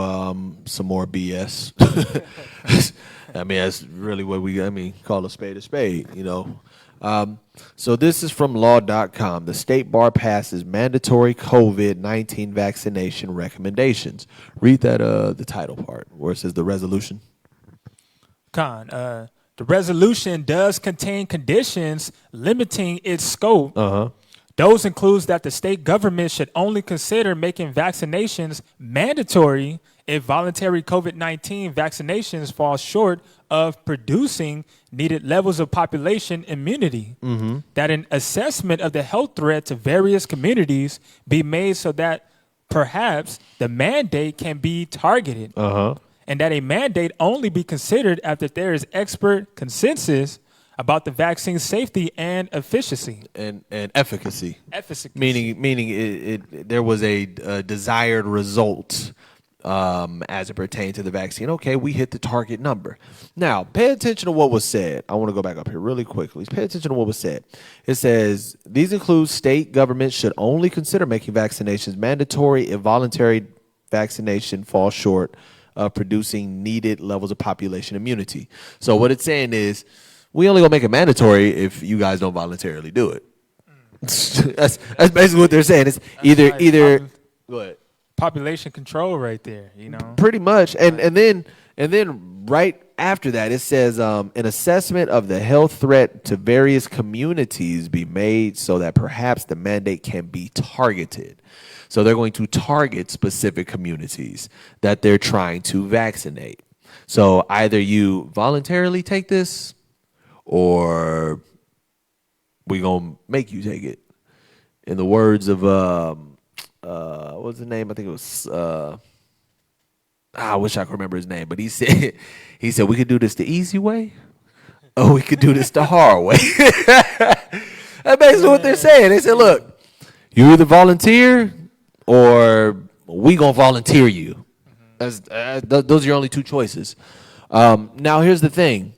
some more BS. I mean, that's really what call a spade, you know. So this is from law.com. The state bar passes mandatory COVID-19 vaccination recommendations. Read that the title part where it says the resolution. The resolution does contain conditions limiting its scope. Those includes that the state government should only consider making vaccinations mandatory if voluntary COVID-19 vaccinations fall short of producing needed levels of population immunity. That an assessment of the health threat to various communities be made so that perhaps the mandate can be targeted. And that a mandate only be considered after there is expert consensus about the vaccine's safety and efficacy. And efficacy. Efficacy. Meaning there was a desired result as it pertained to the vaccine. Okay, we hit the target number. Now, pay attention to what was said. I want to go back up here really quickly. Pay attention to what was said. It says, these include state governments should only consider making vaccinations mandatory if voluntary vaccination falls short of producing needed levels of population immunity. So what it's saying is, we only gonna make it mandatory if you guys don't voluntarily do it. That's basically what they're saying. It's either go ahead. Population control right there, you know. Pretty much. And then right after that it says an assessment of the health threat to various communities be made so that perhaps the mandate can be targeted. So they're going to target specific communities that they're trying to vaccinate. So either you voluntarily take this or we gonna make you take it. In the words of what's the name? I think it was I wish I could remember his name, but he said we could do this the easy way or we could do this the hard way. That's basically what they're saying. They said, look, you either volunteer or we gonna volunteer you. Those are your only two choices. Now here's the thing.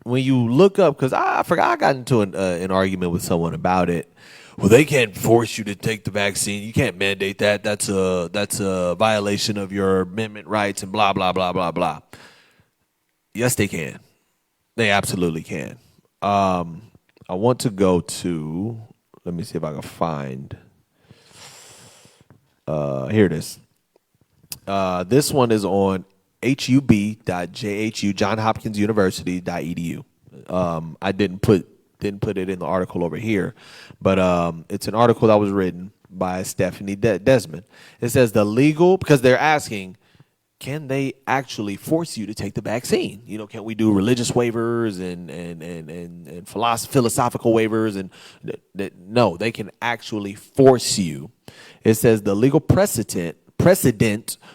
When you look up, because I forgot, I got into an argument with someone about it. Well, they can't force you to take the vaccine. You can't mandate that. That's a violation of your amendment rights and blah, blah, blah, blah, blah. Yes, they can. They absolutely can. I want to go to, let me see if I can find, here it is. This one is on hub.jhu, Johns Hopkins University.edu. I didn't put it in the article over here, but it's an article that was written by Stephanie Desmond. It says because they're asking, can they actually force you to take the vaccine? You know, can we do religious waivers and philosophical waivers? And no, they can actually force you. It says the legal precedent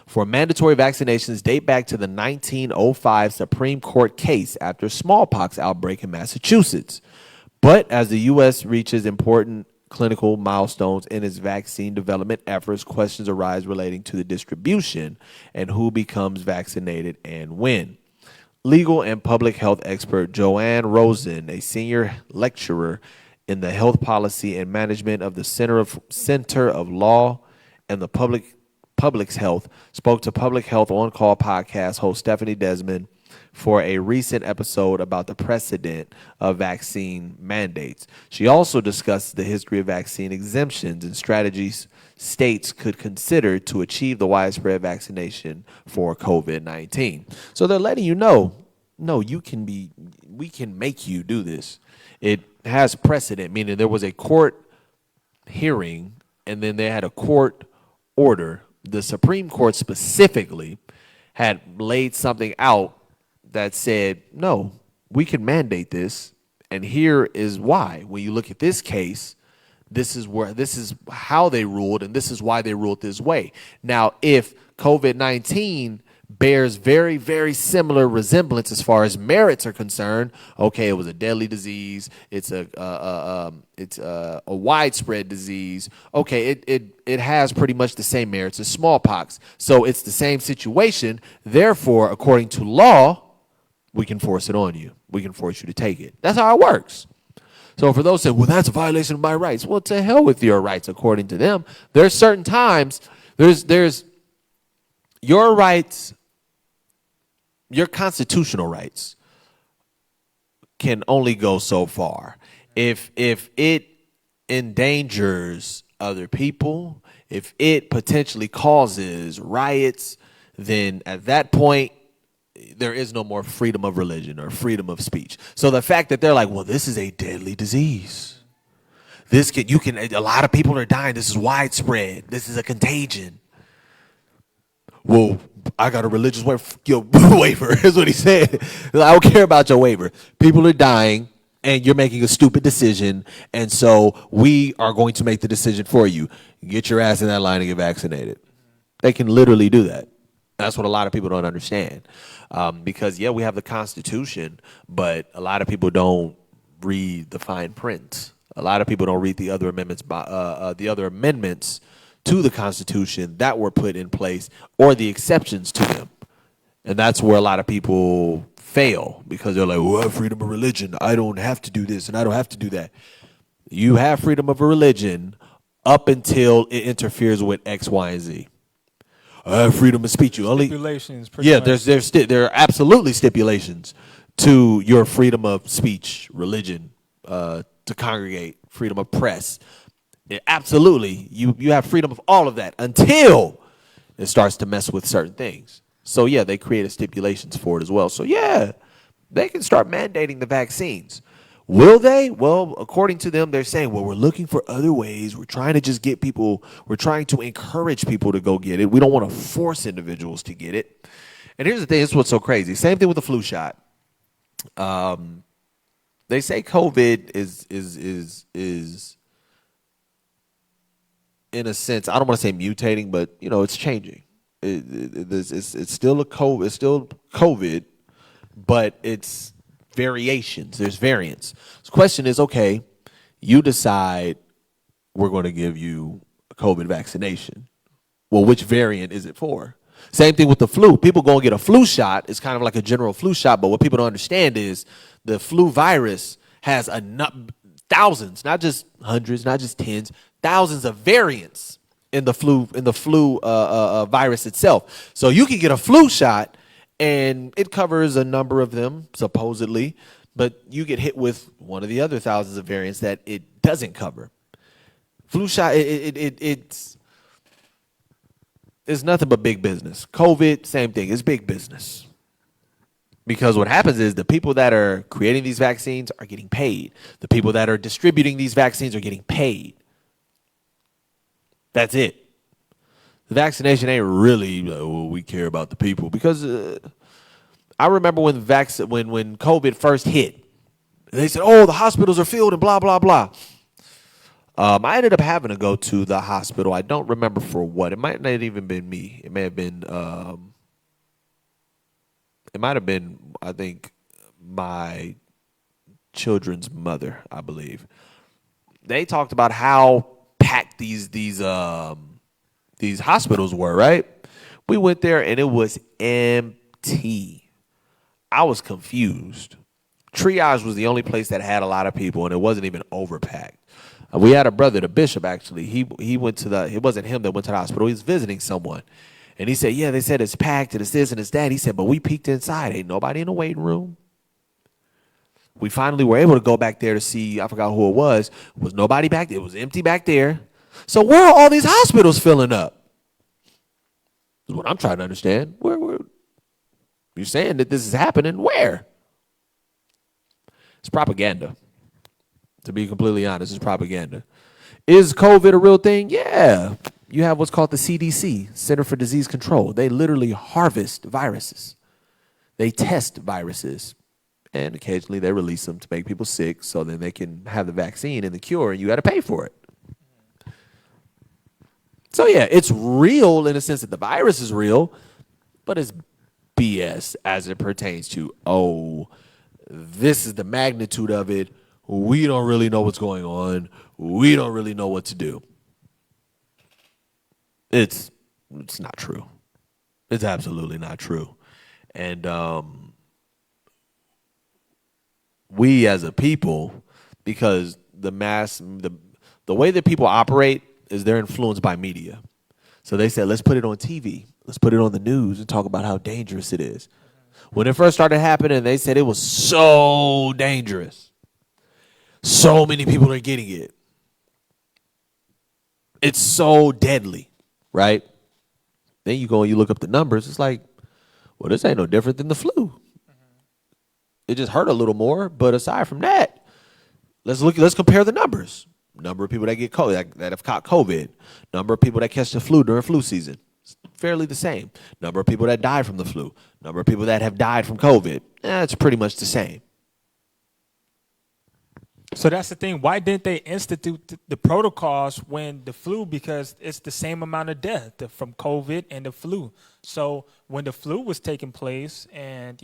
for mandatory vaccinations date back to the 1905 Supreme Court case after smallpox outbreak in Massachusetts. But as the U.S. reaches important clinical milestones in its vaccine development efforts, questions arise relating to the distribution and who becomes vaccinated and when. Legal and public health expert Joanne Rosen, a senior lecturer in the health policy and management of the Center of Law and the Public's Health, spoke to Public Health On Call podcast host Stephanie Desmond for a recent episode about the precedent of vaccine mandates. She also discussed the history of vaccine exemptions and strategies states could consider to achieve the widespread vaccination for COVID-19. So they're letting you know, no, we can make you do this. It has precedent, meaning there was a court hearing and then they had a court order. The Supreme Court specifically had laid something out that said, no, we can mandate this, and here is why. When you look at this case, this is how they ruled, and this is why they ruled this way. Now, if COVID-19 bears very, very similar resemblance as far as merits are concerned, okay, it was a deadly disease, it's a widespread disease, okay, it has pretty much the same merits as smallpox. So it's the same situation. Therefore, according to law, we can force it on you. We can force you to take it. That's how it works. So for those saying, well, that's a violation of my rights. Well, to hell with your rights, according to them. There's certain times, there's your rights, your constitutional rights can only go so far. If it endangers other people, if it potentially causes riots, then at that point, there is no more freedom of religion or freedom of speech. So the fact that they're like, well, this is a deadly disease. A lot of people are dying. This is widespread. This is a contagion. Well, I got a religious waiver. Is what he said. I don't care about your waiver. People are dying and you're making a stupid decision. And so we are going to make the decision for you. Get your ass in that line and get vaccinated. They can literally do that. That's what a lot of people don't understand. Because, yeah, we have the Constitution, but a lot of people don't read the fine print. A lot of people don't read the other amendments to the Constitution that were put in place or the exceptions to them. And that's where a lot of people fail because they're like, well, I have freedom of religion. I don't have to do this and I don't have to do that. You have freedom of a religion up until it interferes with X, Y, and Z. Freedom of speech. You only Stipulations. Yeah, there are absolutely stipulations to your freedom of speech, religion, to congregate, freedom of press. Yeah, absolutely, you have freedom of all of that until it starts to mess with certain things. So yeah, they created stipulations for it as well. So yeah, they can start mandating the vaccines. Will they? Well, according to them, they're saying, well, we're looking for other ways. We're trying to just get people, we're trying to encourage people to go get it. We don't want to force individuals to get it. And here's the thing, this is what's so crazy. Same thing with the flu shot. They say COVID is in a sense, I don't want to say mutating, but it's changing. It's still COVID, but it's variations. There's variants. So the question is, okay, you decide we're going to give you a COVID vaccination. Well, which variant is it for? Same thing with the flu. People go and get a flu shot. It's kind of like a general flu shot, but what people don't understand is the flu virus has thousands, not just hundreds, not just tens, thousands of variants in the flu virus itself. So you can get a flu shot and it covers a number of them, supposedly, but you get hit with one of the other thousands of variants that it doesn't cover. Flu shot, it's nothing but big business. COVID, same thing. It's big business. Because what happens is the people that are creating these vaccines are getting paid. The people that are distributing these vaccines are getting paid. That's it. The vaccination ain't really, we care about the people. Because I remember when COVID first hit, they said, oh, the hospitals are filled and blah, blah, blah. I ended up having to go to the hospital. I don't remember for what. It might not have even been me. It may have been, I think, my children's mother, I believe. They talked about how packed these hospitals were, right? We went there and it was empty. I was confused. Triage was the only place that had a lot of people, and it wasn't even overpacked. We had a brother, the bishop, actually. He went to the. It wasn't him that went to the hospital. He was visiting someone, and he said, "Yeah, they said it's packed and it's this and it's that." He said, "But we peeked inside. Ain't nobody in the waiting room." We finally were able to go back there to see. I forgot who it was. Was nobody back there? It was empty back there. So where are all these hospitals filling up? Is what I'm trying to understand. Where you're saying that this is happening? Where? It's propaganda. To be completely honest, it's propaganda. Is COVID a real thing? Yeah. You have what's called the CDC, Center for Disease Control. They literally harvest viruses. They test viruses. And occasionally they release them to make people sick so then they can have the vaccine and the cure, and you got to pay for it. So, yeah, it's real in the sense that the virus is real, but it's BS as it pertains to, this is the magnitude of it. We don't really know what's going on. We don't really know what to do. It's not true. It's absolutely not true. And we as a people, because the way that people operate is they're influenced by media. So they said, let's put it on TV. Let's put it on the news and talk about how dangerous it is. When it first started happening, they said it was so dangerous. So many people are getting it. It's so deadly, right? Then you go and you look up the numbers. It's like, well, this ain't no different than the flu. It just hurt a little more, but aside from that, let's compare the numbers. Number of people that get COVID, that have caught COVID. Number of people that catch the flu during flu season. It's fairly the same. Number of people that died from the flu. Number of people that have died from COVID. It's pretty much the same. So that's the thing. Why didn't they institute the protocols when the flu? Because it's the same amount of death from COVID and the flu. So when the flu was taking place and,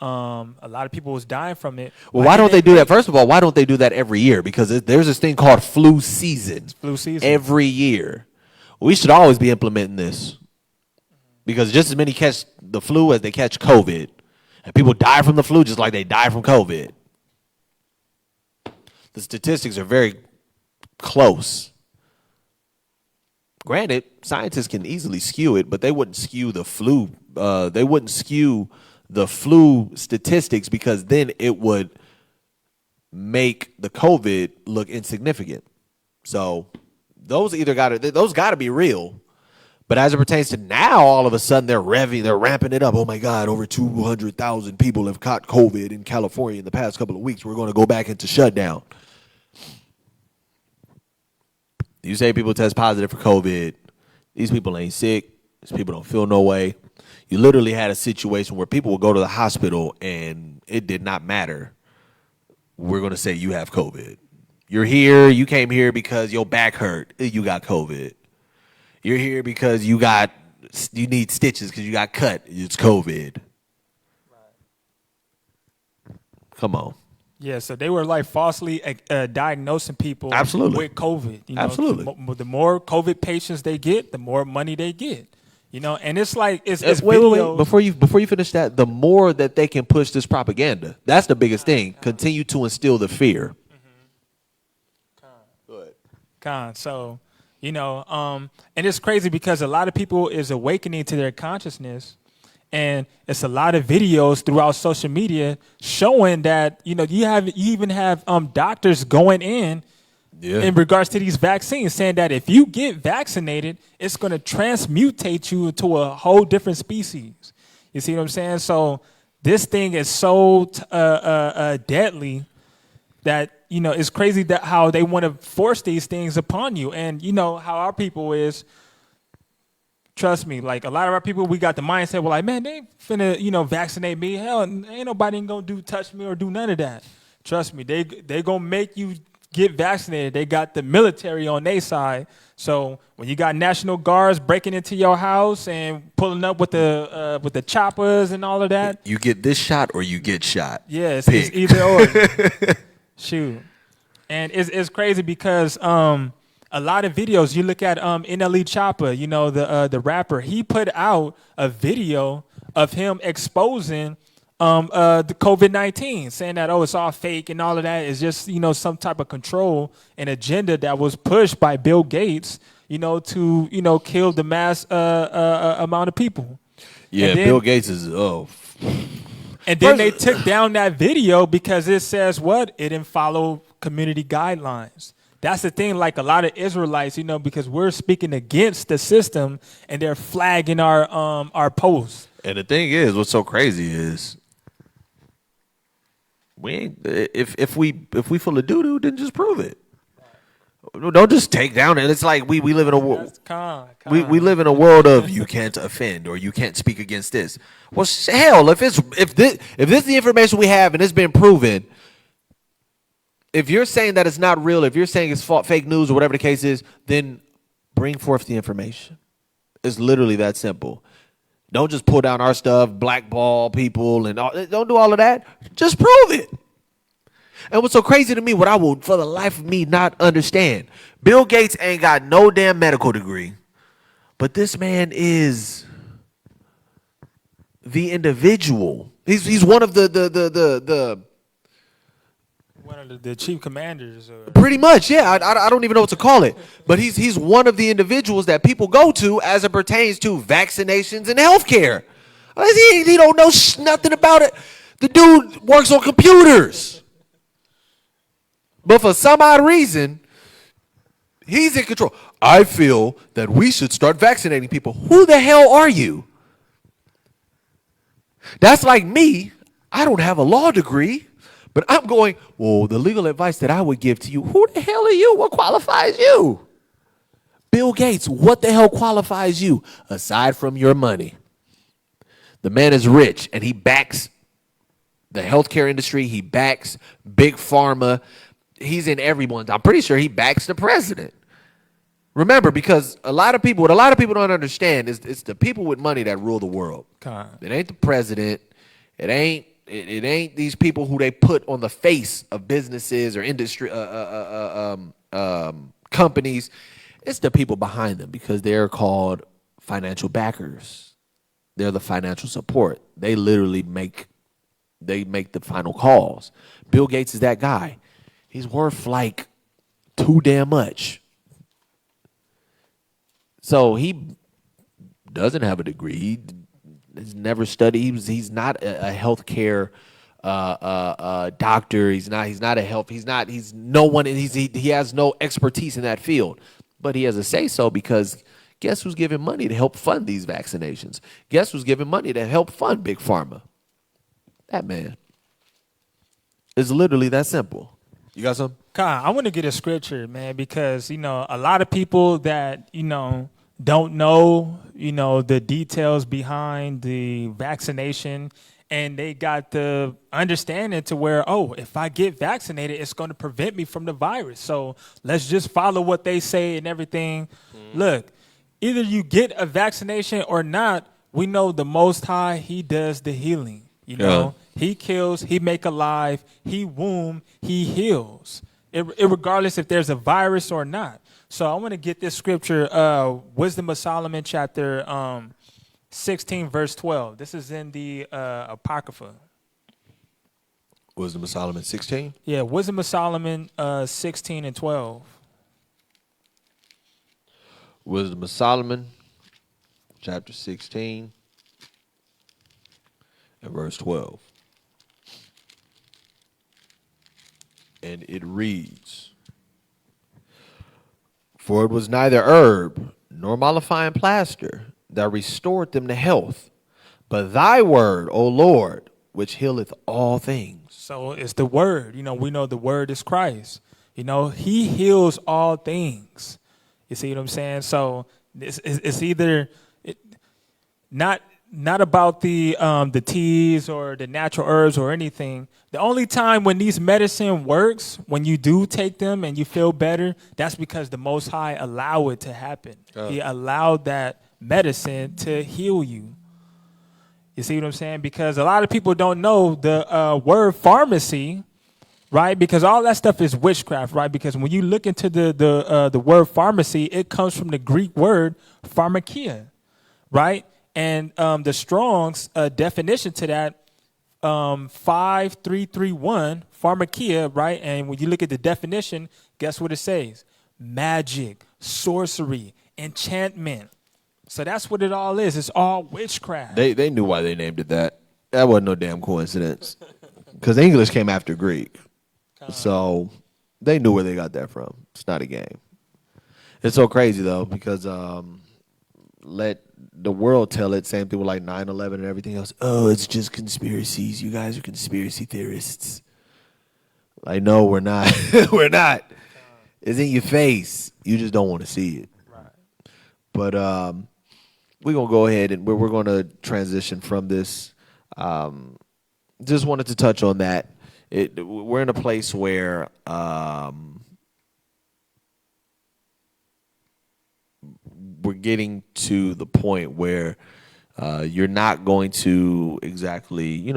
a lot of people was dying from it. Well, why don't they do that? First of all, why don't they do that every year? Because there's this thing called flu season. It's flu season. Every year. We should always be implementing this. Because just as many catch the flu as they catch COVID. And people die from the flu just like they die from COVID. The statistics are very close. Granted, scientists can easily skew it, but they wouldn't skew the flu. They wouldn't skew the flu statistics because then it would make the COVID look insignificant. So those got to be real. But as it pertains to now, all of a sudden they're ramping it up. Oh my God, over 200,000 people have caught COVID in California in the past couple of weeks. We're going to go back into shutdown. You say people test positive for COVID. These people ain't sick. These people don't feel no way. You literally had a situation where people would go to the hospital and it did not matter. We're going to say you have COVID. You're here. You came here because your back hurt. You got COVID. You're here because you need stitches because you got cut. It's COVID. Right. Come on. Yeah, so they were like falsely diagnosing people Absolutely. with COVID. Absolutely. The more COVID patients they get, the more money they get. And it's like it's wait. videos. Before you finish that, the more that they can push this propaganda, that's the biggest thing. Continue to instill the fear. Con. So, and it's crazy because a lot of people is awakening to their consciousness. And it's a lot of videos throughout social media showing that, you even have doctors going in regards to these vaccines, saying that if you get vaccinated, it's going to transmutate you into a whole different species. You see what I'm saying? So this thing is so deadly that, it's crazy that how they want to force these things upon you. And how our people is. Trust me, like a lot of our people, we got the mindset, we're like, man, they ain't finna, vaccinate me. Hell, ain't nobody gonna touch me or do none of that. Trust me, they gonna make you get vaccinated. They got the military on their side. So when you got National Guards breaking into your house and pulling up with the choppers and all of that, you get this shot or you get shot. Yeah, it's either or. Shoot, and it's crazy because a lot of videos, you look at NLE Choppa, the rapper, he put out a video of him exposing the COVID-19, saying that, oh, it's all fake and all of that is just, some type of control and agenda that was pushed by Bill Gates, to, kill the mass amount of people. Yeah, And then- Bill Gates is And then they took down that video because it says what? It didn't follow community guidelines. That's the thing, like a lot of Israelites, because we're speaking against the system and they're flagging our posts. And the thing is, what's so crazy is we ain't if we full of doo doo, then just prove it. Don't just take down it. It's like we live in a world. We live in a world of you can't offend or you can't speak against this. Well, hell, if this is the information we have and it's been proven, if you're saying that it's not real, if you're saying it's fake news or whatever the case is, then bring forth the information. It's literally that simple. Don't just pull down our stuff, blackball people, and don't do all of that. Just prove it. And what's so crazy to me, what I will, for the life of me, not understand, Bill Gates ain't got no damn medical degree, but this man is the individual. He's one of the One of the chief commanders. pretty much, yeah. I don't even know what to call it, but he's one of the individuals that people go to as it pertains to vaccinations and healthcare. He don't know nothing about it. The dude works on computers. But for some odd reason, he's in control. I feel that we should start vaccinating people. Who the hell are you? That's like me. I don't have a law degree, but I'm going, well, the legal advice that I would give to you, who the hell are you? What qualifies you? Bill Gates, what the hell qualifies you aside from your money? The man is rich and he backs the healthcare industry. He backs big pharma. He's in everyone's. I'm pretty sure he backs the president. Remember, because what a lot of people don't understand is it's the people with money that rule the world. It ain't the president. It ain't these people who they put on the face of businesses or industry companies. It's the people behind them because they're called financial backers. They're the financial support. They literally make the final calls. Bill Gates is that guy. He's worth like too damn much. So he doesn't have a degree. He's never studied. He's not a healthcare doctor. He's not a health. He's no one. He has no expertise in that field. But he has a say so because guess who's giving money to help fund these vaccinations? Guess who's giving money to help fund Big Pharma? That man. It's literally that simple. You got something? I want to get a scripture, man, because, a lot of people that, don't know, the details behind the vaccination, and they got the understanding to where, oh, if I get vaccinated, it's going to prevent me from the virus. So let's just follow what they say and everything. Look, either you get a vaccination or not, we know the Most High, he does the healing, you know. He kills, he make alive, he womb, he heals. Regardless if there's a virus or not. So I want to get this scripture, Wisdom of Solomon, chapter 16, verse 12. This is in the Apocrypha. Wisdom of Solomon 16? Yeah, Wisdom of Solomon 16 and 12. Wisdom of Solomon, chapter 16 and verse 12. And it reads, for it was neither herb nor mollifying plaster that restored them to health, but thy word, O Lord, which healeth all things. So it's the word. We know the word is Christ. He heals all things. You see what I'm saying? So it's either not about the teas or the natural herbs or anything. The only time when these medicine works, when you do take them and you feel better, that's because the Most High allow it to happen. He allowed that medicine to heal you. You see what I'm saying? Because a lot of people don't know the word pharmacy, right? Because all that stuff is witchcraft, right? Because when you look into the word pharmacy, it comes from the Greek word pharmakia, right? And the Strong's definition to that 5331, pharmakia, right? And when you look at the definition, guess what it says? Magic, sorcery, enchantment. So that's what it all is. It's all witchcraft. They knew why they named it that. That wasn't no damn coincidence. Because English came after Greek. So they knew where they got that from. It's not a game. It's so crazy, though, because let the world tell it. Same thing with like 9/11 and everything else. Oh, it's just conspiracies. You guys are conspiracy theorists. Like, no, we're not. We're not. It's in your face. You just don't want to see it. Right. But we're going to go ahead and we're going to transition from this. Just wanted to touch on that. We're in a place where we're getting to the point where you're not going to exactly,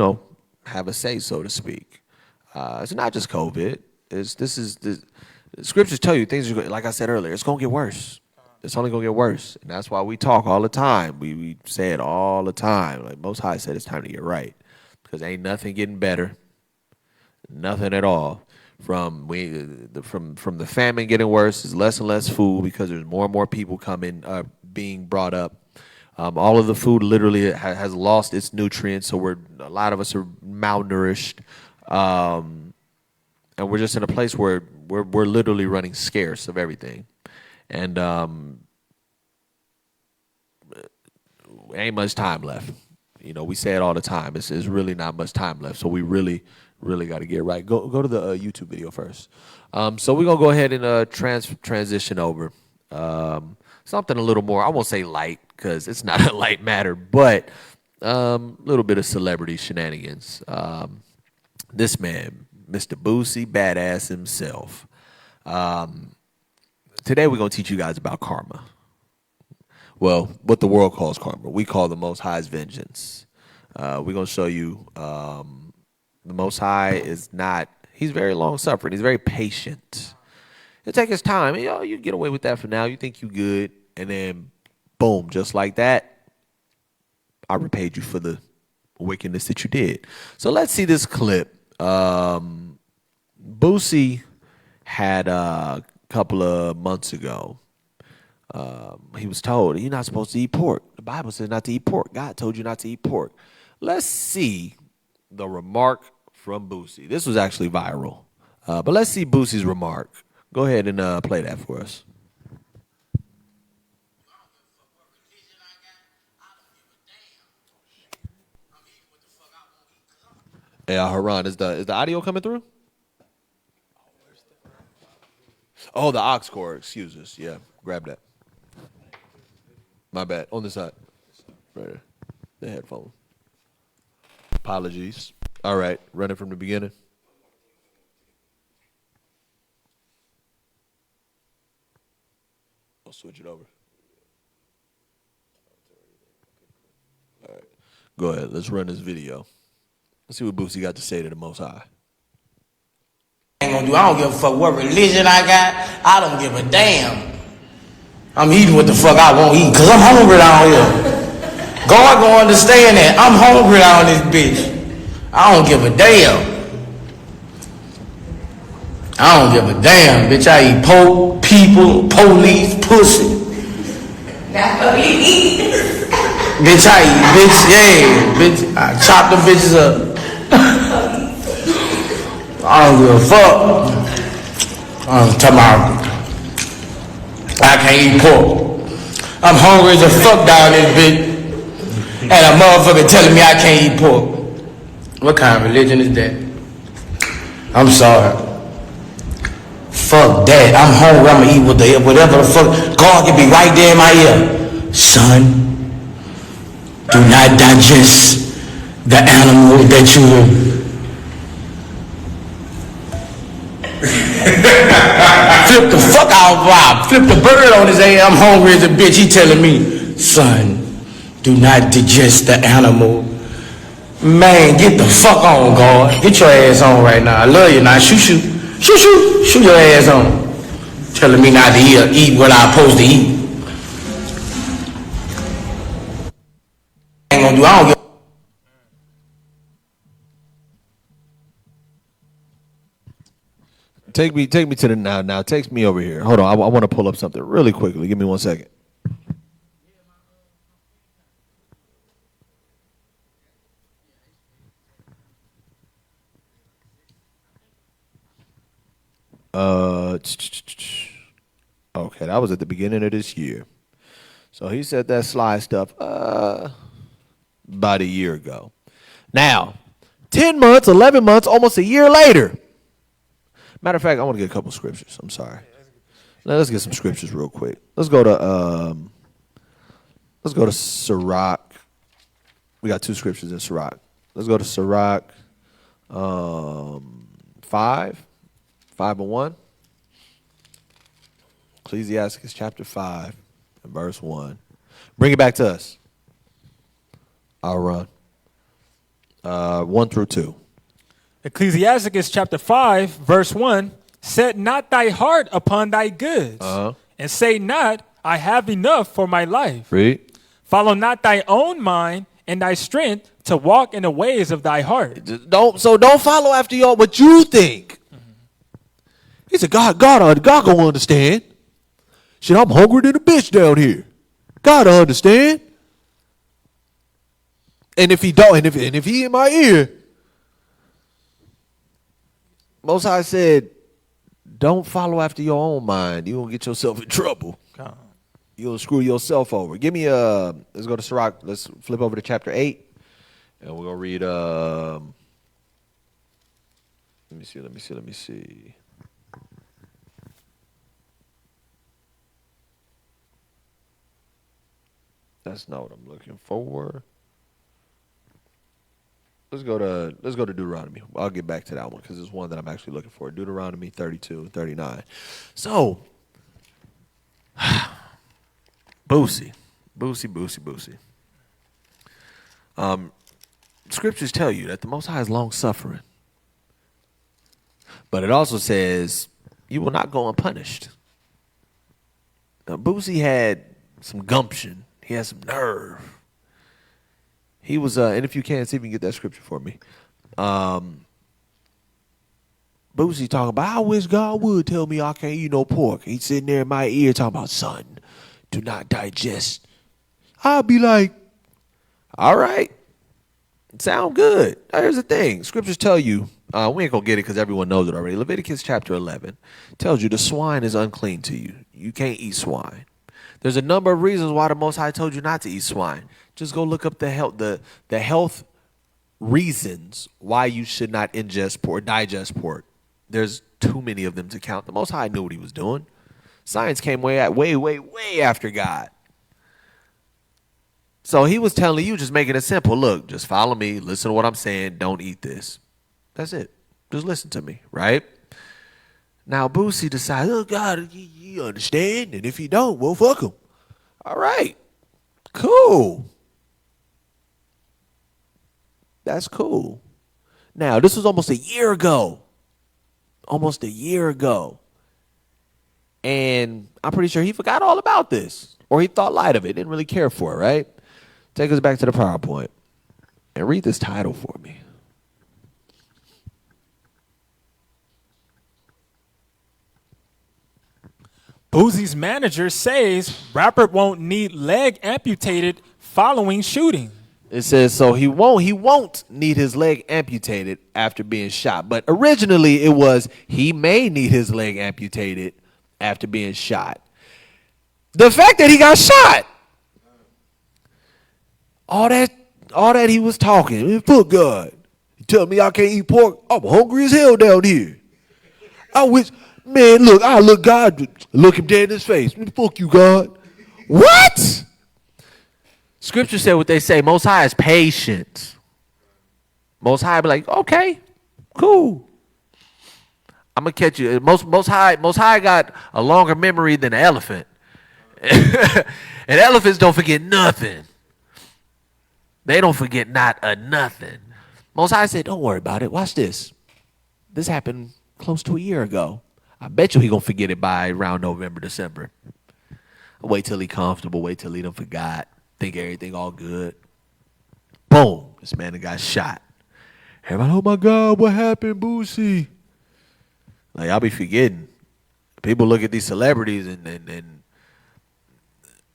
have a say, so to speak. It's not just COVID. The scriptures tell you things are, like I said earlier, it's going to get worse. It's only going to get worse. And that's why we talk all the time. We say it all the time. Like Most High said, it's time to get right. Because ain't nothing getting better. Nothing at all. From the famine getting worse, there's less and less food because there's more and more people being brought up. All of the food literally has lost its nutrients, so a lot of us are malnourished, and we're just in a place where we're literally running scarce of everything, and ain't much time left. We say it all the time. It's really not much time left, so we really got to get right. Go to the YouTube video first. So we're gonna go ahead and transition over something a little more. I won't say light because it's not a light matter, but a little bit of celebrity shenanigans. This man, Mr. Boosie Badass himself. Today we're gonna teach you guys about karma. Well, what the world calls karma, we call the Most High's vengeance. We're gonna show you. The Most High he's very long-suffering. He's very patient. It'll take his time. You get away with that for now. You think you good. And then, boom, just like that, I repaid you for the wickedness that you did. So let's see this clip. Boosie had a couple of months ago, he was told, you're not supposed to eat pork. The Bible says not to eat pork. God told you not to eat pork. Let's see the remark from Boosie. This was actually viral. But let's see Boosie's remark. Go ahead and play that for us. Hey, Haran, is the audio coming through? Oh, the aux cord. Excuse us. Yeah, grab that. My bad. On the side. Right there. The headphone. Apologies. All right, run it from the beginning. I'll switch it over. All right, go ahead. Let's run this video. Let's see what Boosie got to say to the Most High. I don't give a fuck what religion I got. I don't give a damn. I'm eating what the fuck I want to eat because I'm hungry down here. God gonna understand that. I'm hungry down this bitch. I don't give a damn. I don't give a damn, bitch. I eat pork, people, police, pussy. That's what we eat. Bitch, I eat, bitch, yeah, bitch. I chop them bitches up. I don't give a fuck. I'm talking about I can't eat pork. I'm hungry as a fuck down this bitch. And a motherfucker telling me I can't eat pork. What kind of religion is that? I'm sorry. Fuck that. I'm hungry. I'm gonna eat whatever the fuck. God can be right there in my ear. Son, do not digest the animal that you flip the fuck out, Rob. Flip the bird on his ass. I'm hungry as a bitch. He telling me, son, do not digest the animal. Man, get the fuck on, God. Get your ass on right now. I love you now. Shoot your ass on. Telling me not to eat what I'm supposed to eat. I ain't gonna do. I don't give. Take me to the now. Take me over here. Hold on. I want to pull up something really quickly. Give me 1 second. Okay, that was at the beginning of this year. So he said that slide stuff about a year ago. Now, 10 months, 11 months, almost a year later. Matter of fact, I want to get a couple scriptures. I'm sorry. Now, let's get some scriptures real quick. Let's go to Sirach. We got 2 scriptures in Sirach. Let's go to Sirach 5:1. Ecclesiastes chapter 5 and verse 1. Bring it back to us. I'll run. 1 through 2. Ecclesiasticus chapter 5, verse 1. Set not thy heart upon thy goods, and say not, I have enough for my life. Read. Follow not thy own mind and thy strength to walk in the ways of thy heart. Don't follow after y'all what you think. He said, God gonna understand. Shit, I'm hungry than a bitch down here. God understand. And if he don't, and if he in my ear, Most High said, don't follow after your own mind. You're going to get yourself in trouble. You'll screw yourself over. Give me let's go to Sirach. Let's flip over to chapter 8. And we're going to read, let me see. That's not what I'm looking for. Let's go to Deuteronomy. I'll get back to that one because it's one that I'm actually looking for. Deuteronomy 32 and 39. So, Boosie. Scriptures tell you that the Most High is long-suffering. But it also says you will not go unpunished. Now, Boosie had some gumption. He had some nerve. He was, and if you can, see if you can get that scripture for me. Boosie talking about, I wish God would tell me I can't eat no pork. He's sitting there in my ear talking about, son, do not digest. I'll be like, all right, sound good. Now, here's the thing. Scriptures tell you, we ain't going to get it because everyone knows it already. Leviticus chapter 11 tells you the swine is unclean to you. You can't eat swine. There's a number of reasons why the Most High told you not to eat swine. Just go look up the health reasons why you should not ingest pork, digest pork. There's too many of them to count. The Most High knew what he was doing. Science came way after God. So he was telling you, just making it simple. Look, just follow me. Listen to what I'm saying. Don't eat this. That's it. Just listen to me, right? Now, Boosie decides, oh, God, you understand? And if he don't, well, fuck him. All right. Cool. That's cool. Now, this was almost a year ago. And I'm pretty sure he forgot all about this. Or he thought light of it. Didn't really care for it, right? Take us back to the PowerPoint. And read this title for me. Boosie's manager says rapper won't need leg amputated following shooting. It says so he won't need his leg amputated after being shot. But originally it was he may need his leg amputated after being shot. The fact that he got shot. All that he was talking. Fuck God. You tell me I can't eat pork. I'm hungry as hell down here. I wish. Man, look, I look God, look him dead in his face. Fuck you, God. What? Scripture said what they say. Most High is patient. Most High be like, okay, cool. I'm gonna catch you. Most High got a longer memory than an elephant. And elephants don't forget nothing. They don't forget not a nothing. Most High said, don't worry about it. Watch this. This happened close to a year ago. I bet you he gonna forget it by around November, December. Wait till he comfortable. Wait till he done forgot. Think everything all good. Boom. This man got shot. Everybody, oh my God, what happened, Boosie? Like, I'll be forgetting. People look at these celebrities and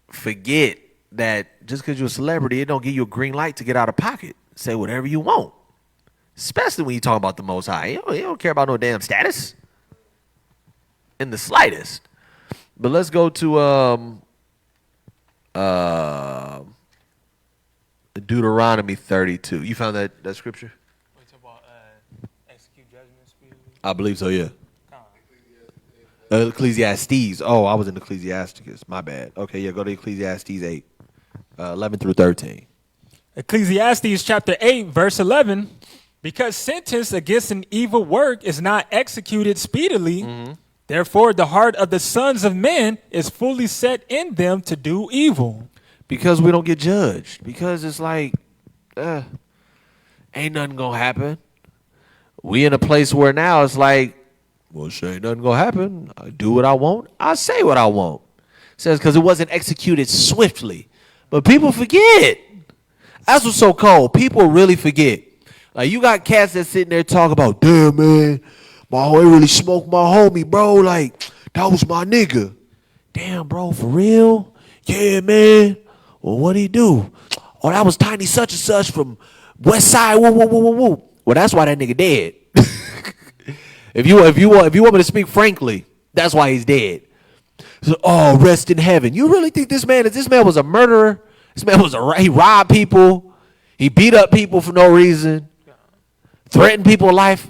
forget that just because you're a celebrity, it don't give you a green light to get out of pocket. Say whatever you want. Especially when you talk about the Most High. You don't care about no damn status. In the slightest. But let's go to Deuteronomy 32. You found that scripture? We talk about execute judgment speedily. I believe so, yeah. Ecclesiastes. Oh, I was in Ecclesiasticus. My bad. Okay, yeah, go to Ecclesiastes 8, 11 through 13. Ecclesiastes chapter 8, verse 11. Because sentence against an evil work is not executed speedily, therefore the heart of the sons of men is fully set in them to do evil. Because we don't get judged. Because it's like, ain't nothing gonna happen. We in a place where now it's like, well, shit, ain't nothing gonna happen. I do what I want. I say what I want. It says because it wasn't executed swiftly. But people forget. That's what's so cold. People really forget. Like, you got cats that sitting there talking about, damn, man, my homie really smoked my homie, bro. Like, that was my nigga. Damn, bro, for real? Yeah, man. Well, what'd he do? Oh, that was Tiny such and such from West Side. Woo, woo, woo, woo, woo. Well, that's why that nigga dead. If you want me to speak frankly, that's why he's dead. So, oh, rest in heaven. You really think this man was a murderer? This man he robbed people. He beat up people for no reason. Threatened people's life.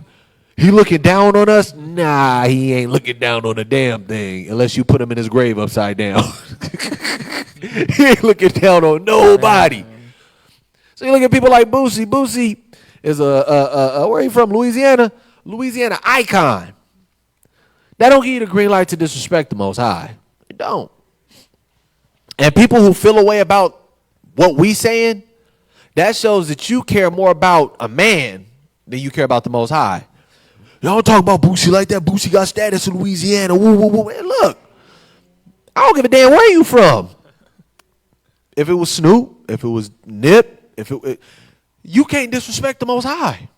He looking down on us? Nah, he ain't looking down on a damn thing unless you put him in his grave upside down. He ain't looking down on nobody. So you look at people like Boosie. Boosie is where he from? Louisiana icon. That don't give you the green light to disrespect the Most High. It don't. And people who feel a way about what we saying, that shows that you care more about a man than you care about the Most High. Y'all don't talk about Boosie like that. Boosie got status in Louisiana. Woo, woo, woo. And look, I don't give a damn where you from. If it was Snoop, if it was Nip, you can't disrespect the Most High.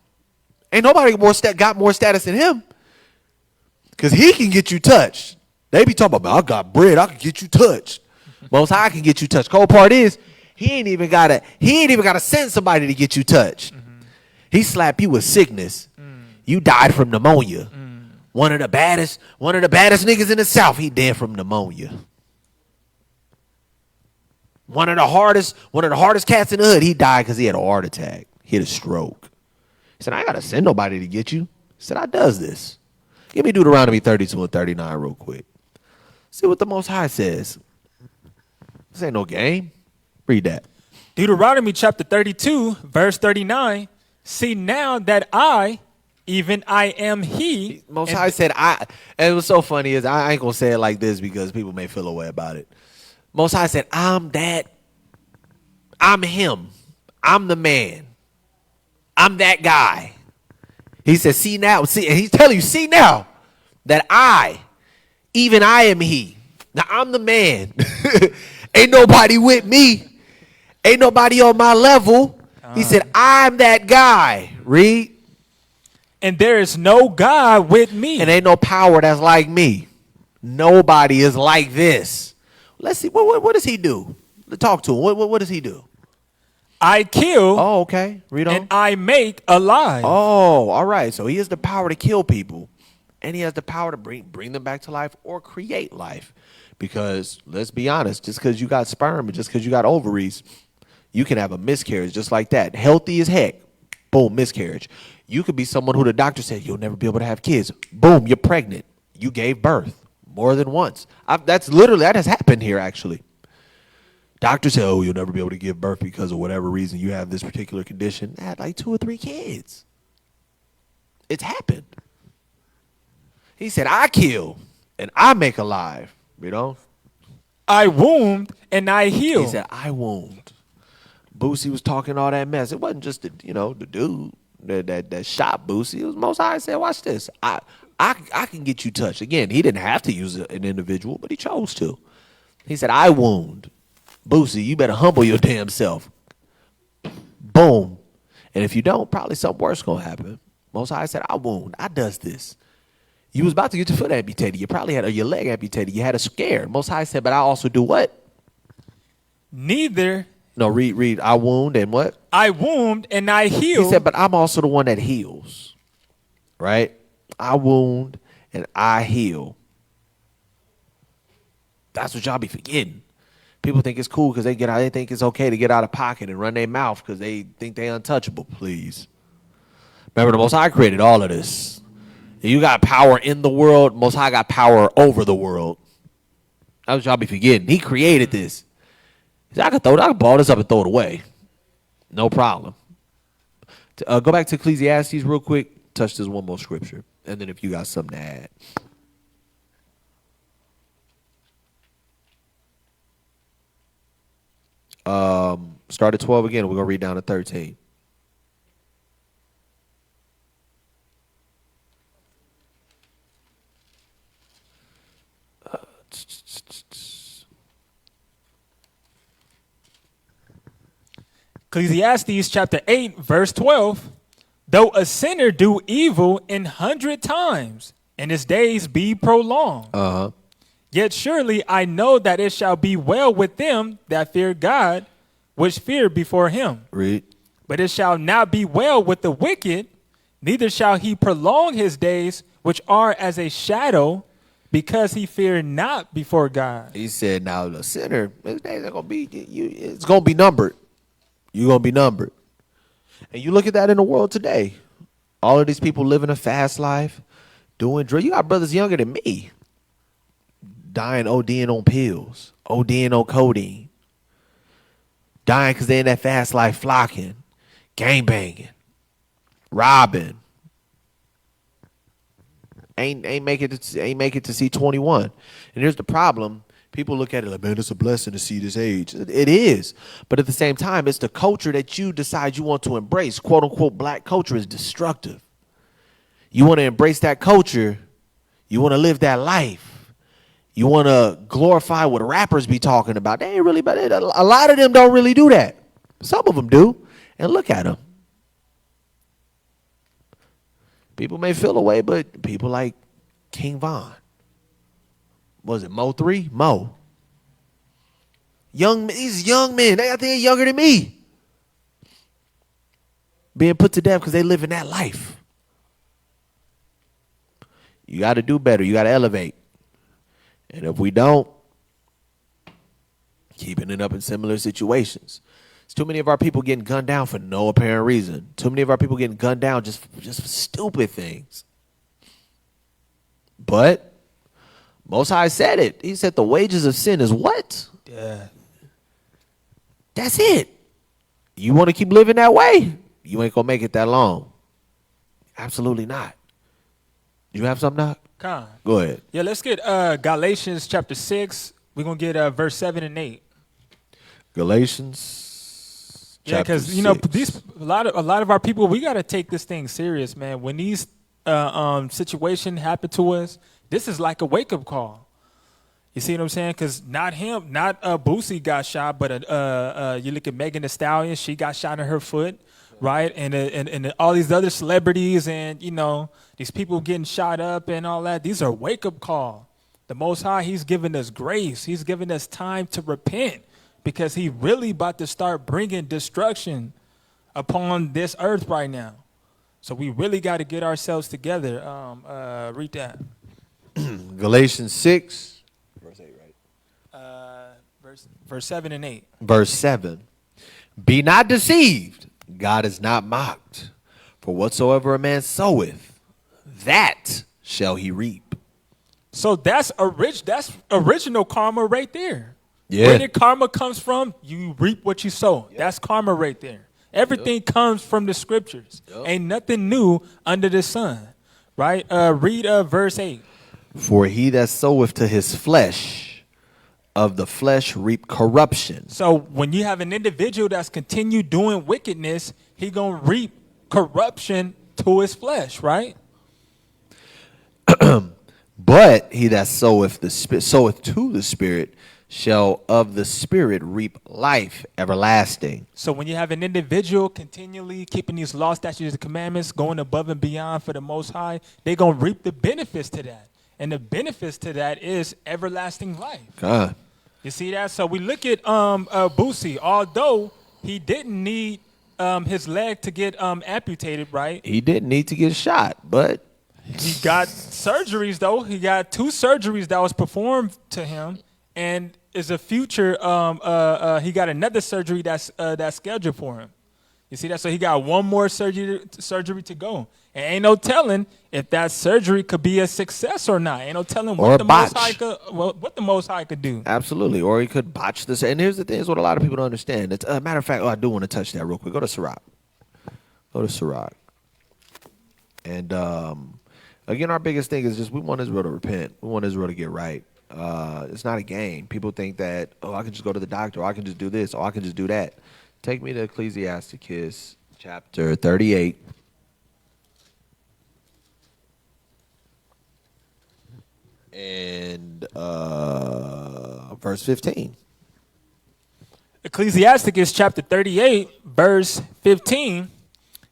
Ain't nobody got more status than him. Because he can get you touched. They be talking about, I got bread, I can get you touched. Most High can get you touched. Cold part is, he ain't even gotta send somebody to get you touched. He slap you with sickness. You died from pneumonia. One of the baddest niggas in the South, he dead from pneumonia. One of the hardest cats in the hood, he died because he had a heart attack. He had a stroke. He said, I ain't gotta send nobody to get you. He said, I does this. Give me Deuteronomy 32 and 39 real quick. See what the Most High says. This ain't no game. Read that. Deuteronomy chapter 32, verse 39. See now that I, even I am he. Most High said I. And it was so funny is I ain't gonna say it like this because people may feel a way about it. Most High said, I'm that. I'm him. I'm the man. I'm that guy. He said, see now. And he's telling you, see now that I, even I am he. Now I'm the man. Ain't nobody with me. Ain't nobody on my level. He said, I'm that guy. Read. And there is no God with me. And ain't no power that's like me. Nobody is like this. Let's see. What does he do? Talk to him. What does he do? I kill. Oh, okay. Read on. And I make alive. Oh, all right. So he has the power to kill people. And he has the power to bring them back to life or create life. Because let's be honest, just because you got sperm and just because you got ovaries, you can have a miscarriage just like that. Healthy as heck. Boom, miscarriage. You could be someone who the doctor said you'll never be able to have kids. Boom, you're pregnant. You gave birth more than once. That has happened here actually. Doctors say, oh, you'll never be able to give birth because of whatever reason you have this particular condition. I had like 2 or 3 kids. It's happened. He said, I kill and I make alive. You know? I wound and I heal. He said, I wound. Boosie was talking all that mess. It wasn't just the dude that shot Boosie. It was Most High said, watch this. I can get you touched. Again, he didn't have to use an individual, but he chose to. He said, I wound. Boosie, you better humble your damn self. Boom. And if you don't, probably something worse gonna happen. Most High said, I wound. I does this. You was about to get your foot amputated. You probably had your leg amputated. You had a scare. Most High said, but I also do what? Neither No, read. I wound and what? I wound and I heal. He said, but I'm also the one that heals. Right? I wound and I heal. That's what y'all be forgetting. People think it's cool because they think it's okay to get out of pocket and run their mouth because they think they untouchable. Please. Remember, the Most High created all of this. You got power in the world. Most High got power over the world. That's what y'all be forgetting. He created this. I can ball this up and throw it away. No problem. Go back to Ecclesiastes real quick. Touch this one more scripture. And then if you got something to add. Start at 12 again. We're going to read down to 13. Ecclesiastes chapter 8, verse 12. Though a sinner do evil 100 times, and his days be prolonged, yet surely I know that it shall be well with them that fear God, which fear before him. Read. But it shall not be well with the wicked, neither shall he prolong his days, which are as a shadow, because he fear not before God. He said, now the sinner, his days are going to be, it's going to be numbered. You're going to be numbered. And you look at that in the world today. All of these people living a fast life, doing drugs. You got brothers younger than me dying ODing on pills, ODing on codeine, dying because they're in that fast life, flocking, gangbanging, robbing. Ain't make it to see 21. And here's the problem. People look at it like, man, it's a blessing to see this age. It is. But at the same time, it's the culture that you decide you want to embrace. Quote unquote, black culture is destructive. You want to embrace that culture. You want to live that life. You want to glorify what rappers be talking about. They ain't really about it. A lot of them don't really do that. Some of them do. And look at them. People may feel away, but people like King Von. Was it Mo 3? Mo. These young men, I think they're younger than me. Being put to death because they live in that life. You got to do better. You got to elevate. And if we don't, keeping it up in similar situations. It's too many of our people getting gunned down for no apparent reason. Too many of our people getting gunned down just for stupid things. But Most High said it. He said the wages of sin is what? Death. That's it. You want to keep living that way? You ain't going to make it that long. Absolutely not. You have something, Doc? Con. Go ahead. Yeah, let's get Galatians chapter 6. We're going to get verse 7 and 8. Galatians Yeah, because, a lot of our people, we got to take this thing serious, man. When these situations happen to us, this is like a wake-up call. You see what I'm saying? Because not Boosie got shot, but you look at Megan Thee Stallion, she got shot in her foot, right? And all these other celebrities and, these people getting shot up and all that. These are wake-up call. The Most High, he's giving us grace. He's giving us time to repent because he really about to start bringing destruction upon this earth right now. So we really got to get ourselves together. Read that. Galatians 6. Verse 8, right? Verse 7 and 8. Verse 7. Be not deceived. God is not mocked. For whatsoever a man soweth, that shall he reap. So that's original karma right there. Yeah. Where did karma comes from? You reap what you sow. Yep. That's karma right there. Everything comes from the scriptures. Yep. Ain't nothing new under the sun. Right? Read verse 8. For he that soweth to his flesh, of the flesh reap corruption. So when you have an individual that's continue doing wickedness, he gonna reap corruption to his flesh, right? But he that soweth to the Spirit shall of the Spirit reap life everlasting. So when you have an individual continually keeping these law, statutes, and commandments, going above and beyond for the Most High, they're going to reap the benefits to that. And the benefits to that is everlasting life. God. You see that? So we look at Boosie, although he didn't need his leg to get amputated, right? He didn't need to get shot, but He got surgeries, though. He got 2 surgeries that was performed to him, and is a future. He got another surgery that's scheduled for him. You see that? So he got 1 more surgery to go, and ain't no telling if that surgery could be a success or not. Ain't no telling Or what the botch. Most High could do. absolutely. Or he could botch this. And here's the thing: is what a lot of people don't understand. It's, matter of fact, I do want to touch that real quick. Go to Sirach. And again, our biggest thing is just we want Israel to repent. We want Israel to get right. It's not a game. People think that, oh, I can just go to the doctor, or I can just do this, or I can just do that. Take me to Ecclesiasticus chapter 38. And verse 15. Ecclesiasticus chapter 38, verse 15.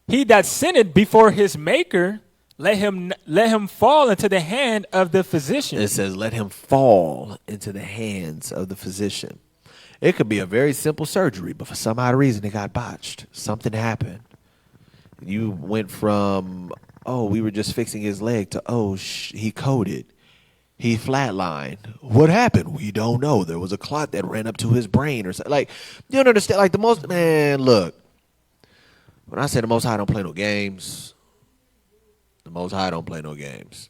He that sinned before his maker, let him fall into the hand of the physician. It says, let him fall into the hands of the physician. It could be a very simple surgery, but for some odd reason it got botched. Something happened. You went from, oh, we were just fixing his leg to, oh, he coded. He flatlined. What happened? We don't know. There was a clot that ran up to his brain or something. Like, you don't understand. Like, the most, man, look. When I say the Most High don't play no games, the Most High don't play no games.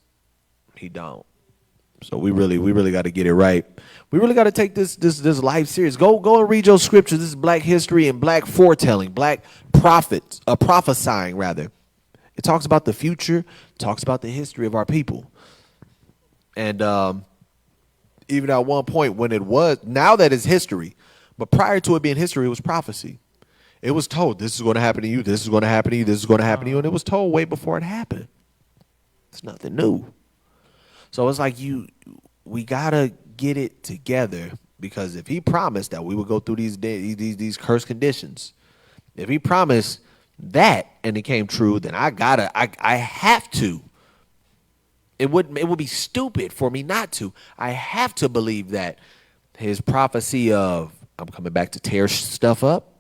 He don't. So we really got to get it right. We really got to take this life serious. Go and read your scriptures. This is Black history and Black foretelling, Black prophets, prophesying rather. It talks about the future, talks about the history of our people. And even at one point when it was, now that it's history, but prior to it being history, it was prophecy. It was told, this is going to happen to you, this is going to happen to you, this is going to happen to you. And it was told way before it happened. It's nothing new. So it's like we got to get it together, because if he promised that we would go through these cursed conditions, if he promised that and it came true, then I have to. It would be stupid for me not to. I have to believe that his prophecy of I'm coming back to tear stuff up,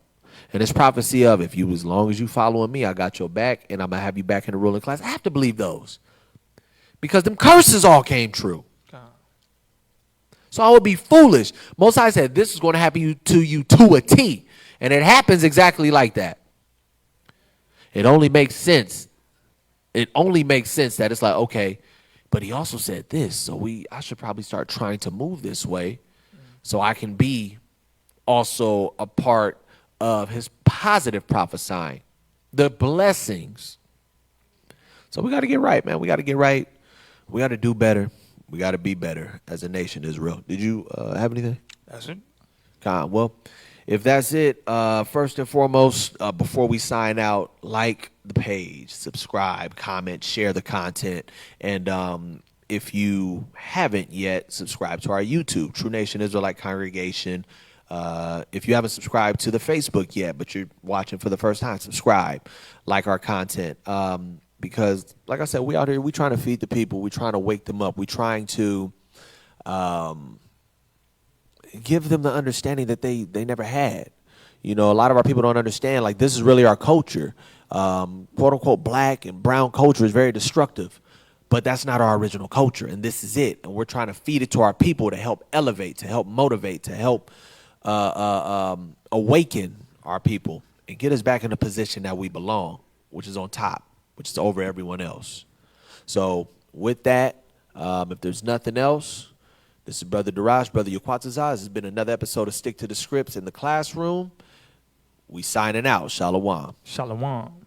and his prophecy of if you, as long as you following me, I got your back, and I'm gonna have you back in the ruling class. I have to believe those, because them curses all came true. So I would be foolish. Most High said this is going to happen to you to a T, and it happens exactly like that. It only makes sense. It only makes sense that it's like, okay, but he also said this, so I should probably start trying to move this way so I can be also a part of his positive prophesying, the blessings. So we got to get right, man. We got to get right. We got to do better. We got to be better as a nation, Israel. Did you have anything? That's it. Well, if that's it, first and foremost, before we sign out, like the page, subscribe, comment, share the content. And if you haven't yet, subscribe to our YouTube, True Nation Israelite Congregation. If you haven't subscribed to the Facebook yet, but you're watching for the first time, subscribe, like our content. Because, like I said, we out here, we trying to feed the people. We trying to wake them up. We trying to give them the understanding that they never had. You know, a lot of our people don't understand, like, this is really our culture. Quote unquote black and brown culture is very destructive, but that's not our original culture, and this is it. And we're trying to feed it to our people to help elevate, to help motivate, to help awaken our people and get us back in the position that we belong, which is on top, which is over everyone else. So with that, if there's nothing else, this is Brother Darash, Brother Yaquatazaz. This has been another episode of Stick to the Scripts in the Classroom. We signing out. Shalom. Shalom.